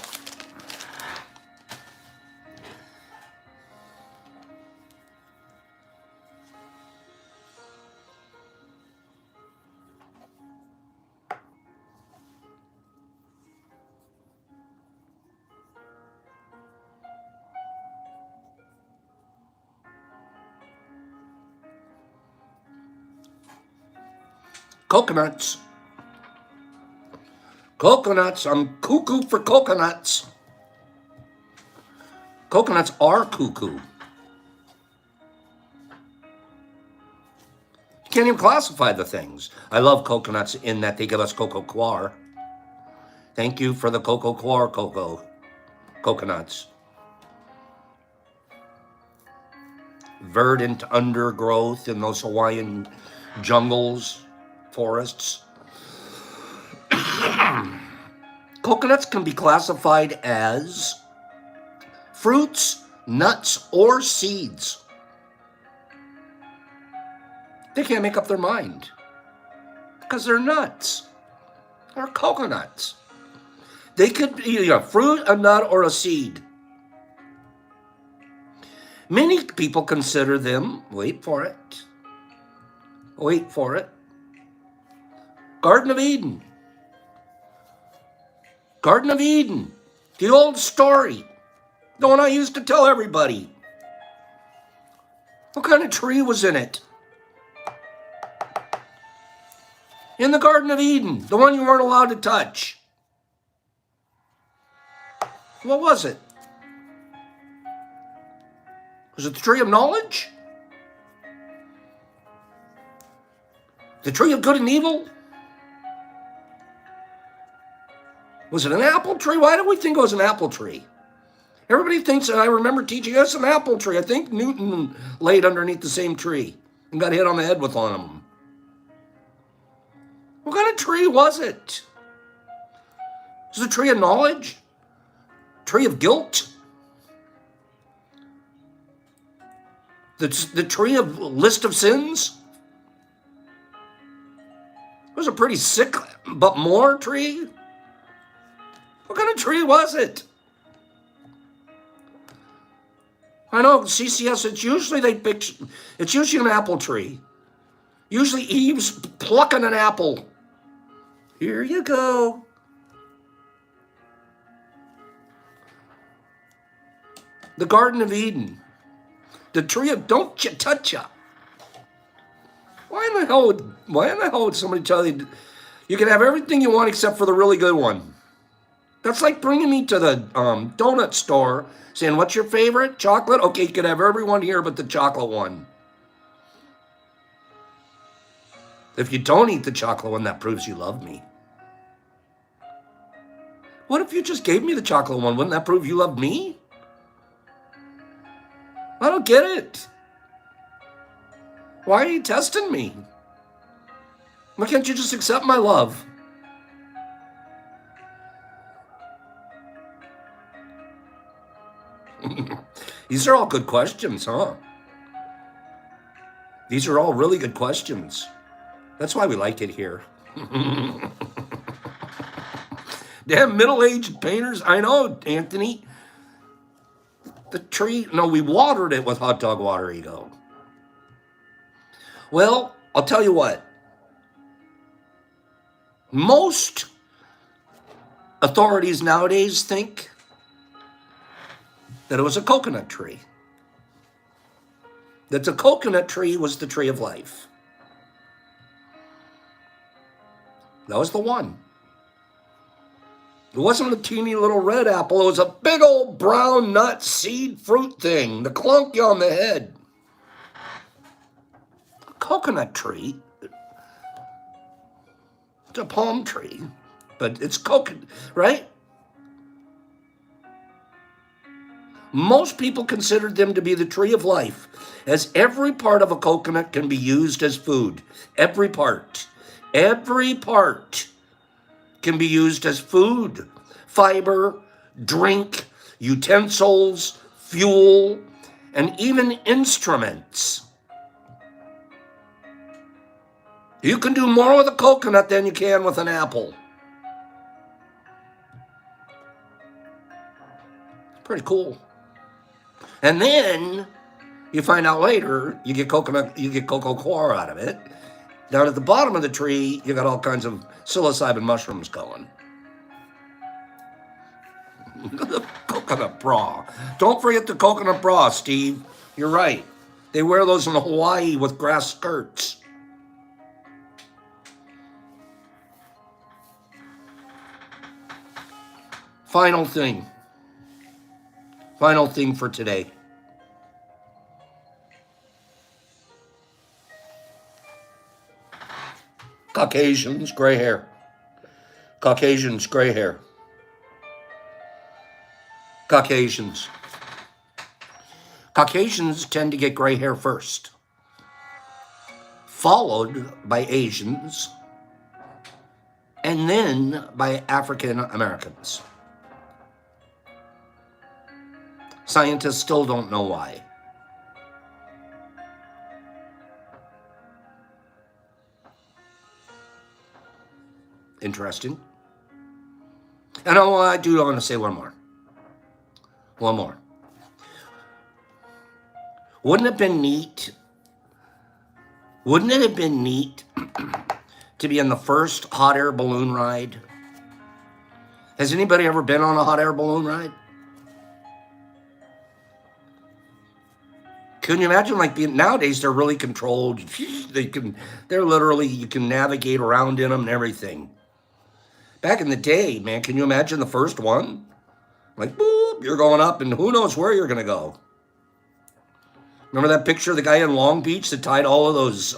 Coconuts. Coconuts. I'm cuckoo for coconuts. Coconuts are cuckoo. You can't even classify the things. I love coconuts in that they give us cocoa coir. Thank you for the cocoa coir coconuts. Verdant undergrowth in those Hawaiian jungles, forests. Coconuts can be classified as fruits, nuts, or seeds. They can't make up their mind because they're nuts. They're coconuts. They could be a fruit, a nut, or a seed. Many people consider them, wait for it, Garden of Eden. Garden of Eden, the old story, the one I used to tell everybody. What kind of tree was in it? In the Garden of Eden, the one you weren't allowed to touch. What was it? Was it the tree of knowledge? The tree of good and evil? Was it an apple tree? Why do we think it was an apple tree? Everybody thinks, and I remember teaching us an apple tree. I think Newton laid underneath the same tree and got hit on the head with one of them. What kind of tree was it? Was it a tree of knowledge? Tree of guilt? The tree of list of sins? It was a pretty sick but more tree. What kind of tree was it? I know, CCS, it's usually an apple tree. Usually Eve's plucking an apple. Here you go. The Garden of Eden. The tree of don't you touch ya. Why in the hell would somebody tell you you can have everything you want except for the really good one? That's like bringing me to the donut store, saying, what's your favorite? Chocolate? Okay, you can have everyone here but the chocolate one. If you don't eat the chocolate one, that proves you love me. What if you just gave me the chocolate one? Wouldn't that prove you love me? I don't get it. Why are you testing me? Why can't you just accept my love? These are all good questions, huh? These are all really good questions. That's why we like it here. Damn middle-aged painters. I know, Anthony. The tree, no, we watered it with hot dog water, ego. Well, I'll tell you what. Most authorities nowadays think that it was a coconut tree. That the coconut tree was the tree of life. That was the one. It wasn't a teeny little red apple. It was a big old brown nut seed fruit thing to clunk you on the head. A coconut tree. It's a palm tree, but it's coconut, right? Most people considered them to be the tree of life, as every part of a coconut can be used as food. Every part. Every part can be used as food, fiber, drink, utensils, fuel, and even instruments. You can do more with a coconut than you can with an apple. Pretty cool. And then you find out later you get coconut, you get cocoa coir out of it. Down at the bottom of the tree, you got all kinds of psilocybin mushrooms going. The coconut bra. Don't forget the coconut bra, Steve. You're right. They wear those in Hawaii with grass skirts. Final thing. Final thing for today. Caucasians, gray hair. Caucasians, gray hair. Caucasians. Caucasians tend to get gray hair first, followed by Asians, and then by African Americans. Scientists still don't know why. Interesting. And I do want to say one more. One more. Wouldn't it have been neat? Wouldn't it have been neat to be in the first hot air balloon ride? Has anybody ever been on a hot air balloon ride? Can you imagine, like, being, nowadays they're really controlled. They're literally, you can navigate around in them and everything. Back in the day, man, can you imagine the first one? Like, boop, you're going up and who knows where you're going to go. Remember that picture of the guy in Long Beach that tied all of those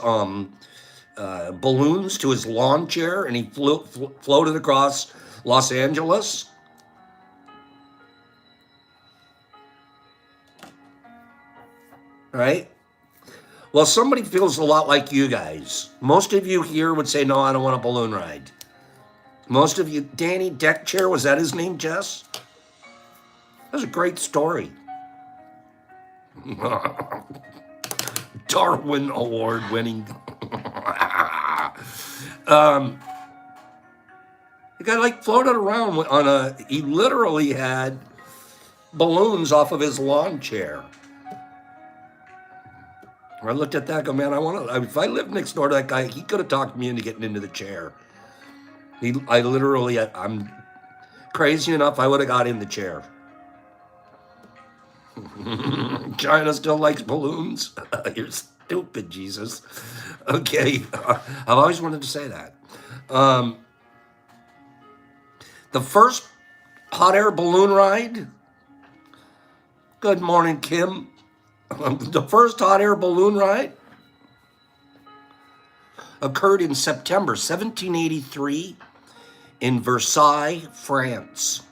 balloons to his lawn chair and he floated across Los Angeles? Right? Well, somebody feels a lot like you guys. Most of you here would say, no, I don't want a balloon ride. Most of you, Danny Deckchair, was that his name, Jess? That was a great story. Darwin Award winning. The guy like floated around on he literally had balloons off of his lawn chair. I looked at that, go, man, if I lived next door to that guy, he could have talked me into getting into the chair. I'm crazy enough, I would have got in the chair. China still likes balloons? You're stupid, Jesus. Okay, I've always wanted to say that. The first hot air balloon ride. Good morning, Kim. The first hot air balloon ride occurred in September 1783 in Versailles, France.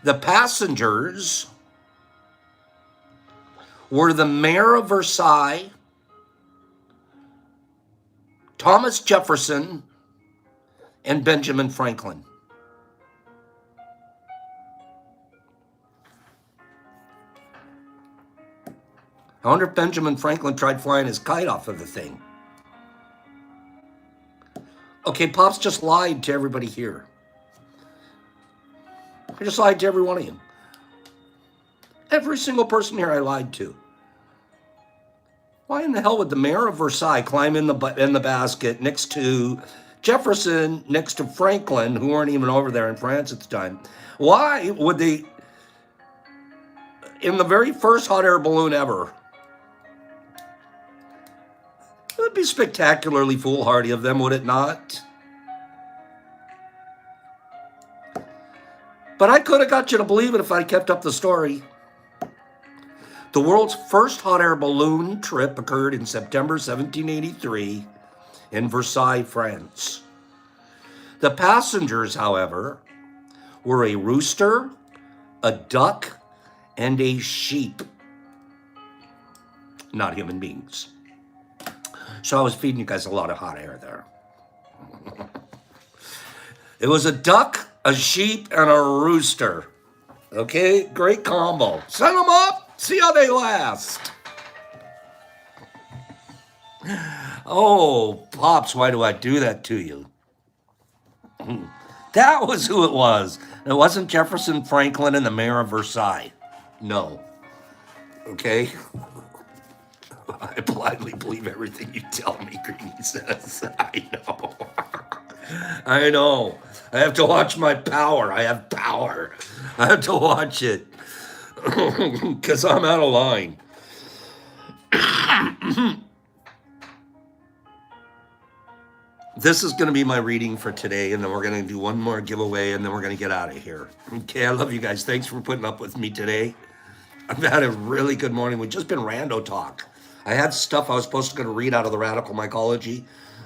The passengers were the mayor of Versailles, Thomas Jefferson, and Benjamin Franklin. I wonder if Benjamin Franklin tried flying his kite off of the thing. Okay, Pops just lied to everybody here. I just lied to every one of you. Every single person here I lied to. Why in the hell would the mayor of Versailles climb in the basket next to Jefferson, next to Franklin, who weren't even over there in France at the time? Why would they, in the very first hot air balloon ever, it would be spectacularly foolhardy of them, would it not? But I could have got you to believe it if I kept up the story. The world's first hot air balloon trip occurred in September 1783 in Versailles, France. The passengers, however, were a rooster, a duck, and a sheep. Not human beings. So I was feeding you guys a lot of hot air there. It was a duck, a sheep, and a rooster. Okay, great combo. Send them up, see how they last. Oh, Pops, why do I do that to you? That was who it was. It wasn't Jefferson, Franklin, and the mayor of Versailles. No. Okay? I blindly believe everything you tell me, Greeny says. I know. I know. I have to watch my power. I have power. I have to watch it. Because I'm out of line. This is going to be my reading for today, and then we're going to do one more giveaway, and then we're going to get out of here. Okay, I love you guys. Thanks for putting up with me today. I've had a really good morning. We've just been rando talk. I had stuff I was supposed to read out of the Radical Mycology.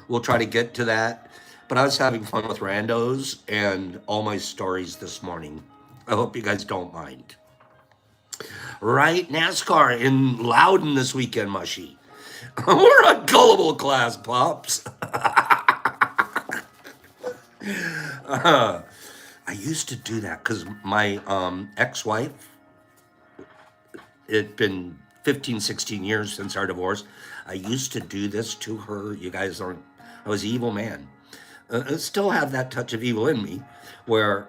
We'll try to get to that. But I was having fun with randos and all my stories this morning. I hope you guys don't mind. Right, NASCAR in Loudon this weekend, Mushy. We're a gullible class, Pops. I used to do that because my ex-wife, it'd been 15, 16 years since our divorce. I used to do this to her. You guys aren't, I was an evil man. I still have that touch of evil in me where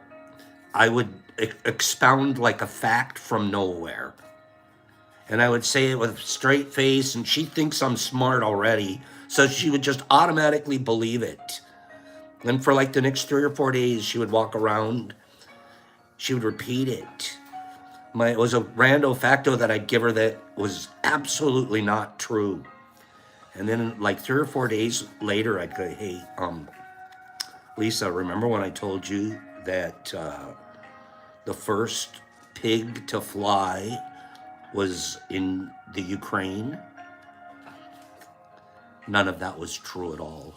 I would expound like a fact from nowhere. And I would say it with a straight face, and she thinks I'm smart already. So she would just automatically believe it. And for like the next 3 or 4 days, she would walk around. She would repeat it. It was a rando facto that I'd give her that was absolutely not true. And then like 3 or 4 days later, I'd go, hey, Lisa, remember when I told you that the first pig to fly was in the Ukraine? None of that was true at all.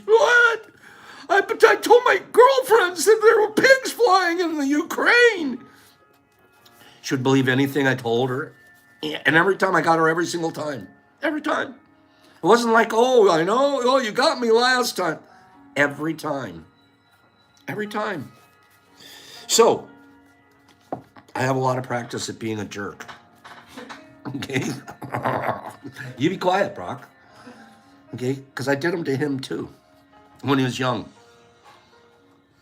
What? I told my girlfriends that there were pigs flying in the Ukraine. She would believe anything I told her. And every time I got her, every single time. Every time. It wasn't like, oh, I know, oh, you got me last time. Every time. Every time. So, I have a lot of practice at being a jerk. Okay? You be quiet, Brock. Okay? Because I did them to him too. When he was young.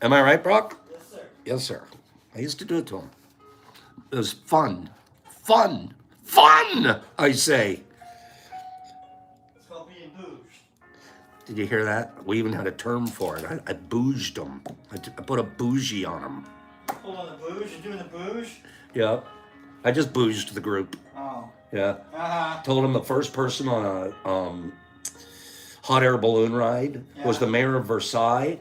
Am I right, Brock? Yes, sir. Yes, sir. I used to do it to him. It was fun. Fun! Fun! I say. It's called being booged. Did you hear that? We even had a term for it. I bouged them. I put a bougie on them. Hold on, the booge? You're doing the booge? Yeah. I just bouged the group. Oh. Yeah. Uh-huh. Told him the first person on a hot air balloon ride was the mayor of Versailles,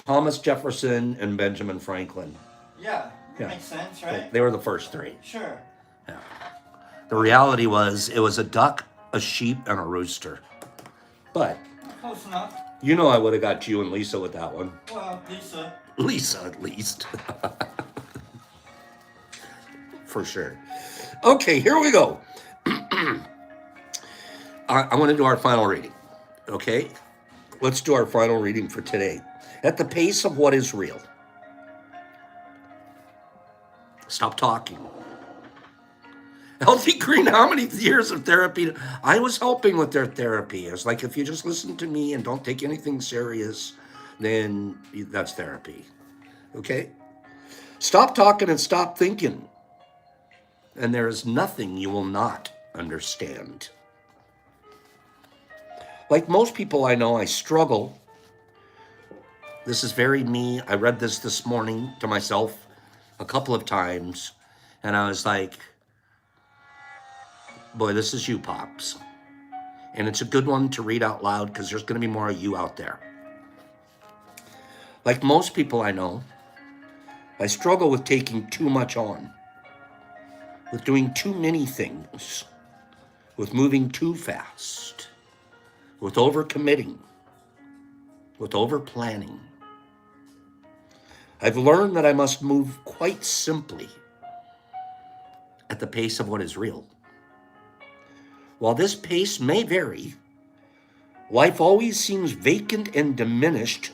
Thomas Jefferson and Benjamin Franklin. Yeah, Yeah. makes sense, right? They were the first three. Sure. Yeah. The reality was it was a duck, a sheep, and a rooster. But Close enough. you know I would have got you and Lisa with that one. Well, Lisa. Lisa, at least. For sure. Okay, here we go. I want to do our final reading. Okay? Let's do our final reading for today. At the pace of what is real. Stop talking. Healthy Green, how many years of therapy? I was helping with their therapy. It's like, if you just listen to me and don't take anything serious, then that's therapy. Okay? Stop talking and stop thinking. And there is nothing you will not understand. Like most people I know, I struggle. This is very me. I read this morning to myself a couple of times, and I was like, boy, this is you, Pops. And it's a good one to read out loud because there's going to be more of you out there. Like most people I know, I struggle with taking too much on, with doing too many things, with moving too fast, with overcommitting, with over-planning. I've learned that I must move quite simply at the pace of what is real. While this pace may vary, life always seems vacant and diminished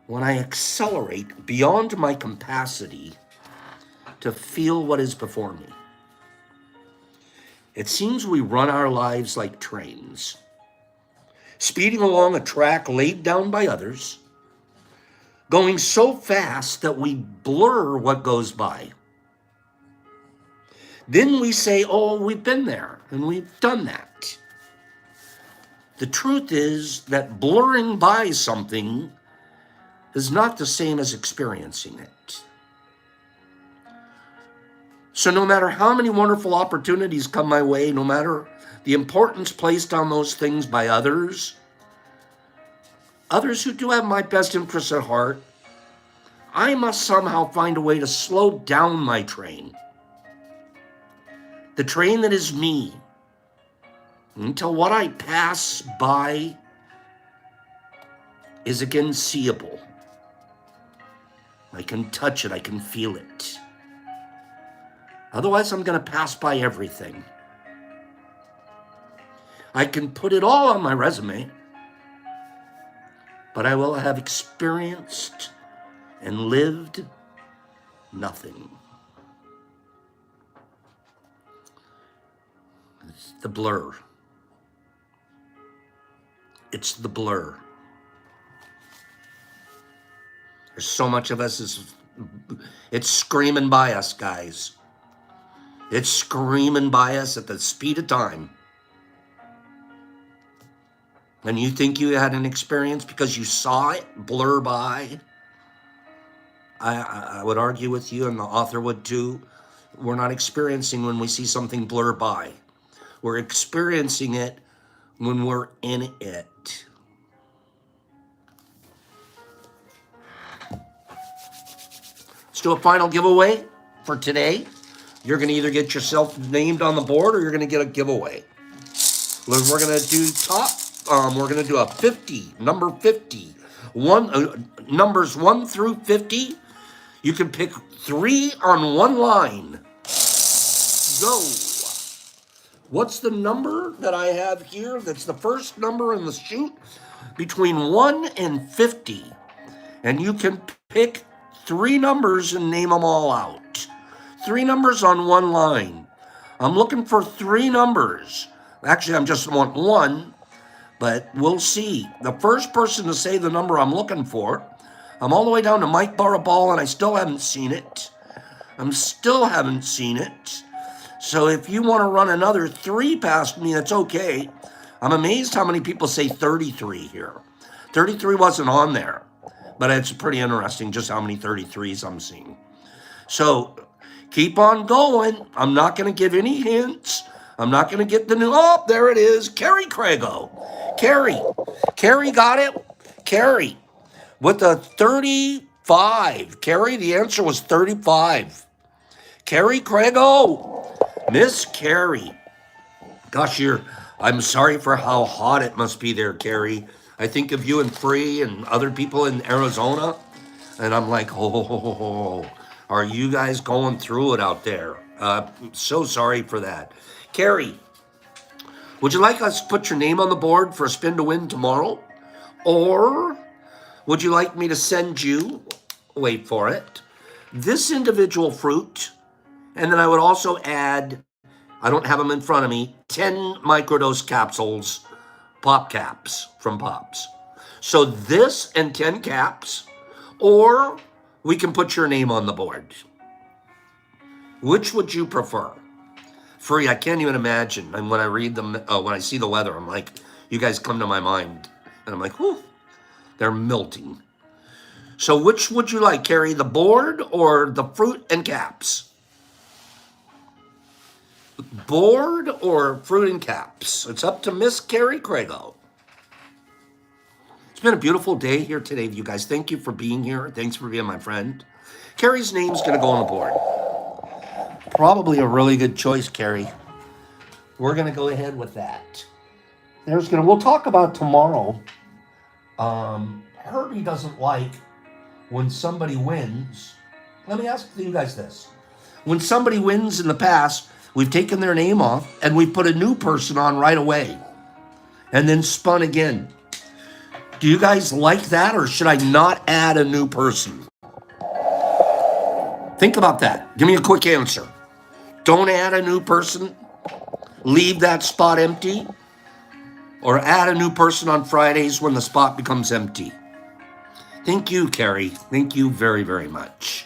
when I accelerate beyond my capacity to feel what is before me. It seems we run our lives like trains, speeding along a track laid down by others, going so fast that we blur what goes by. Then we say, oh, we've been there and we've done that. The truth is that blurring by something is not the same as experiencing it. So no matter how many wonderful opportunities come my way, no matter the importance placed on those things by others who do have my best interests at heart, I must somehow find a way to slow down my train. The train that is me, until what I pass by is again seeable. I can touch it, I can feel it. Otherwise, I'm going to pass by everything. I can put it all on my resume, but I will have experienced and lived nothing. It's the blur. It's the blur. There's so much of us, it's screaming by us, guys. It's screaming by us at the speed of time. And you think you had an experience because you saw it blur by? I would argue with you, and the author would too. We're not experiencing when we see something blur by. We're experiencing it when we're in it. Let's do a final giveaway for today. You're going to either get yourself named on the board or you're going to get a giveaway. We're going to do we're going to do a 50, number 50. Numbers 1 through 50. You can pick 3 on one line. Go. What's the number that I have here? That's the first number in the sheet. Between 1 and 50. And you can pick 3 numbers and name them all out. 3 numbers on one line. I'm looking for 3 numbers. Actually, I just want 1, but we'll see. The first person to say the number I'm looking for, I'm all the way down to Mike Barabal, and I still haven't seen it. So if you want to run another 3 past me, that's okay. I'm amazed how many people say 33 here. 33 wasn't on there, but it's pretty interesting just how many 33s I'm seeing. So keep on going. I'm not going to give any hints. I'm not going to get the new. Oh, there it is. Carrie Crago. Carrie got it. Carrie, with a 35. Carrie, the answer was 35. Carrie Craigo. Miss Carrie. Gosh, I'm sorry for how hot it must be there, Carrie. I think of you and Free and other people in Arizona, and I'm like, oh, are you guys going through it out there? So sorry for that. Carrie, would you like us to put your name on the board for a spin to win tomorrow? Or would you like me to send you, wait for it, this individual fruit, and then I would also add, I don't have them in front of me, 10 microdose capsules, pop caps from Pops. So this and 10 caps, or we can put your name on the board. Which would you prefer? Free, I can't even imagine. And when I read them, when I see the weather, I'm like, you guys come to my mind. And I'm like, whew, they're melting. So which would you like, Carrie, the board or the fruit and caps? Board or fruit and caps? It's up to Miss Carrie Craigo. It's been a beautiful day here today, you guys. Thank you for being here. Thanks for being my friend. Carrie's name's going to go on the board. Probably a really good choice, Carrie. We're going to go ahead with that. We'll talk about tomorrow. Herbie doesn't like when somebody wins. Let me ask you guys this. When somebody wins in the past, we've taken their name off and we put a new person on right away and then spun again. Do you guys like that, or should I not add a new person? Think about that. Give me a quick answer. Don't add a new person. Leave that spot empty. Or add a new person on Fridays when the spot becomes empty. Thank you, Carrie. Thank you very, very much.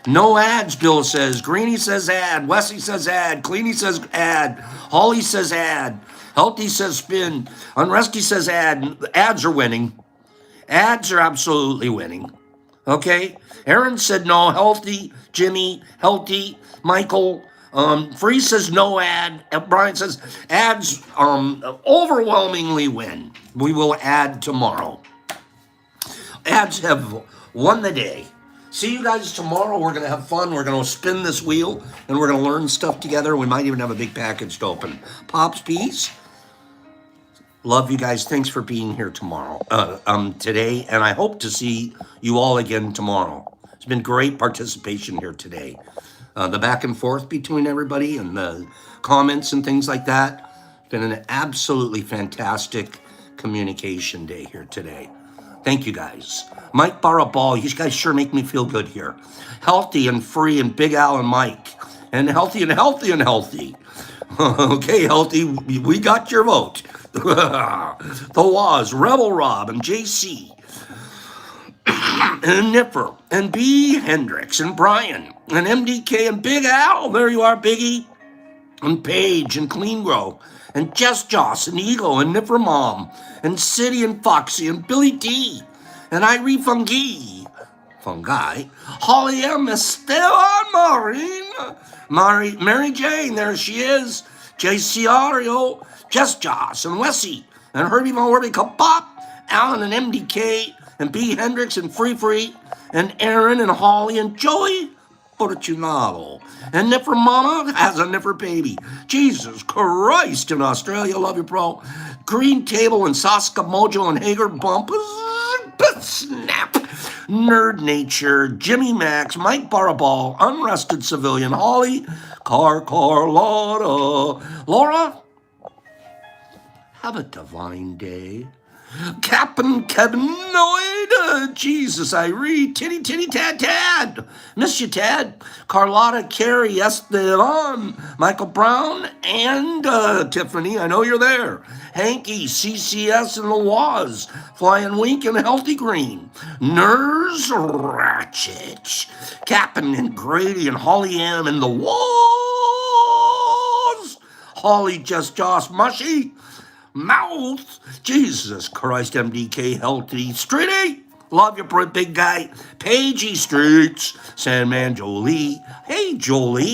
No ads, Bill says. Greenie says add. Wesley says add. Cleany says add. Holly says add. Healthy says spin. Unresty says add. Ads are winning. Ads are absolutely winning. Okay? Aaron said no. Healthy. Jimmy. Healthy. Michael. Free says no ad. Brian says ads overwhelmingly win. We will add tomorrow. Ads have won the day. See you guys tomorrow. We're going to have fun. We're going to spin this wheel, and we're going to learn stuff together. We might even have a big package to open. Pops, peace. Love you guys. Thanks for being here today, and I hope to see you all again tomorrow. It's been great participation here today. The back and forth between everybody and the comments and things like that. It's been an absolutely fantastic communication day here today. Thank you guys. Mike Barabal, you guys sure make me feel good here. Healthy and Free and Big Al and Mike. And healthy and healthy and healthy. Okay, Healthy, we got your vote. The Waz, Rebel Rob and JC. And Nipper and B. Hendricks and Brian and MDK and Big Al. There you are, Biggie. And Paige and Clean Grow and Jess Joss and Ego and Nipper Mom and City and Foxy and Billy D and Irie Fungi, Holly M. is still on Mary Jane, there she is, JC Ario, Jess Joss and Wessie and Herbie Von Herbie Kapop, Alan and MDK and B. Hendricks and Free and Aaron and Holly and Joey Fortunato. And Nipper Mama has a Nipper baby. Jesus Christ in Australia. Love you, bro. Green Table and Saska Mojo and Hager Bump. Snap. Nerd Nature. Jimmy Max. Mike Barabal. Unrested Civilian. Holly. Laura. Have a divine day. Captain Kevinoid, Jesus, Irie, Titty, Tad, miss you, Tad, Carlotta, Carrie, Esteban, Michael Brown, and Tiffany, I know you're there, Hanky, CCS, and the Waz, Flying Wink, and Healthy Green, Nurs, Ratchet, Captain, and Grady, and Holly M, and the Waz, Holly, Just Joss, Mushy, Mouth, Jesus Christ, MDK, Healthy, Streety, love your big guy, Pagey Streets, Sandman Jolie, hey Jolie.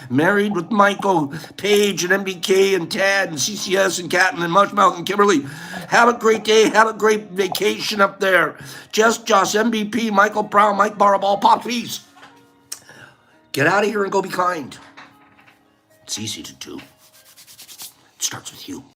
Married with Michael, Paige, and MBK, and Tad, and CCS, and Catton, and Mushmouth, and Kimberly. Have a great day. Have a great vacation up there. Jess, Josh, MVP, Michael Brown, Mike Baraball, Pop, peace. Get out of here and go be kind. It's easy to do. It starts with you.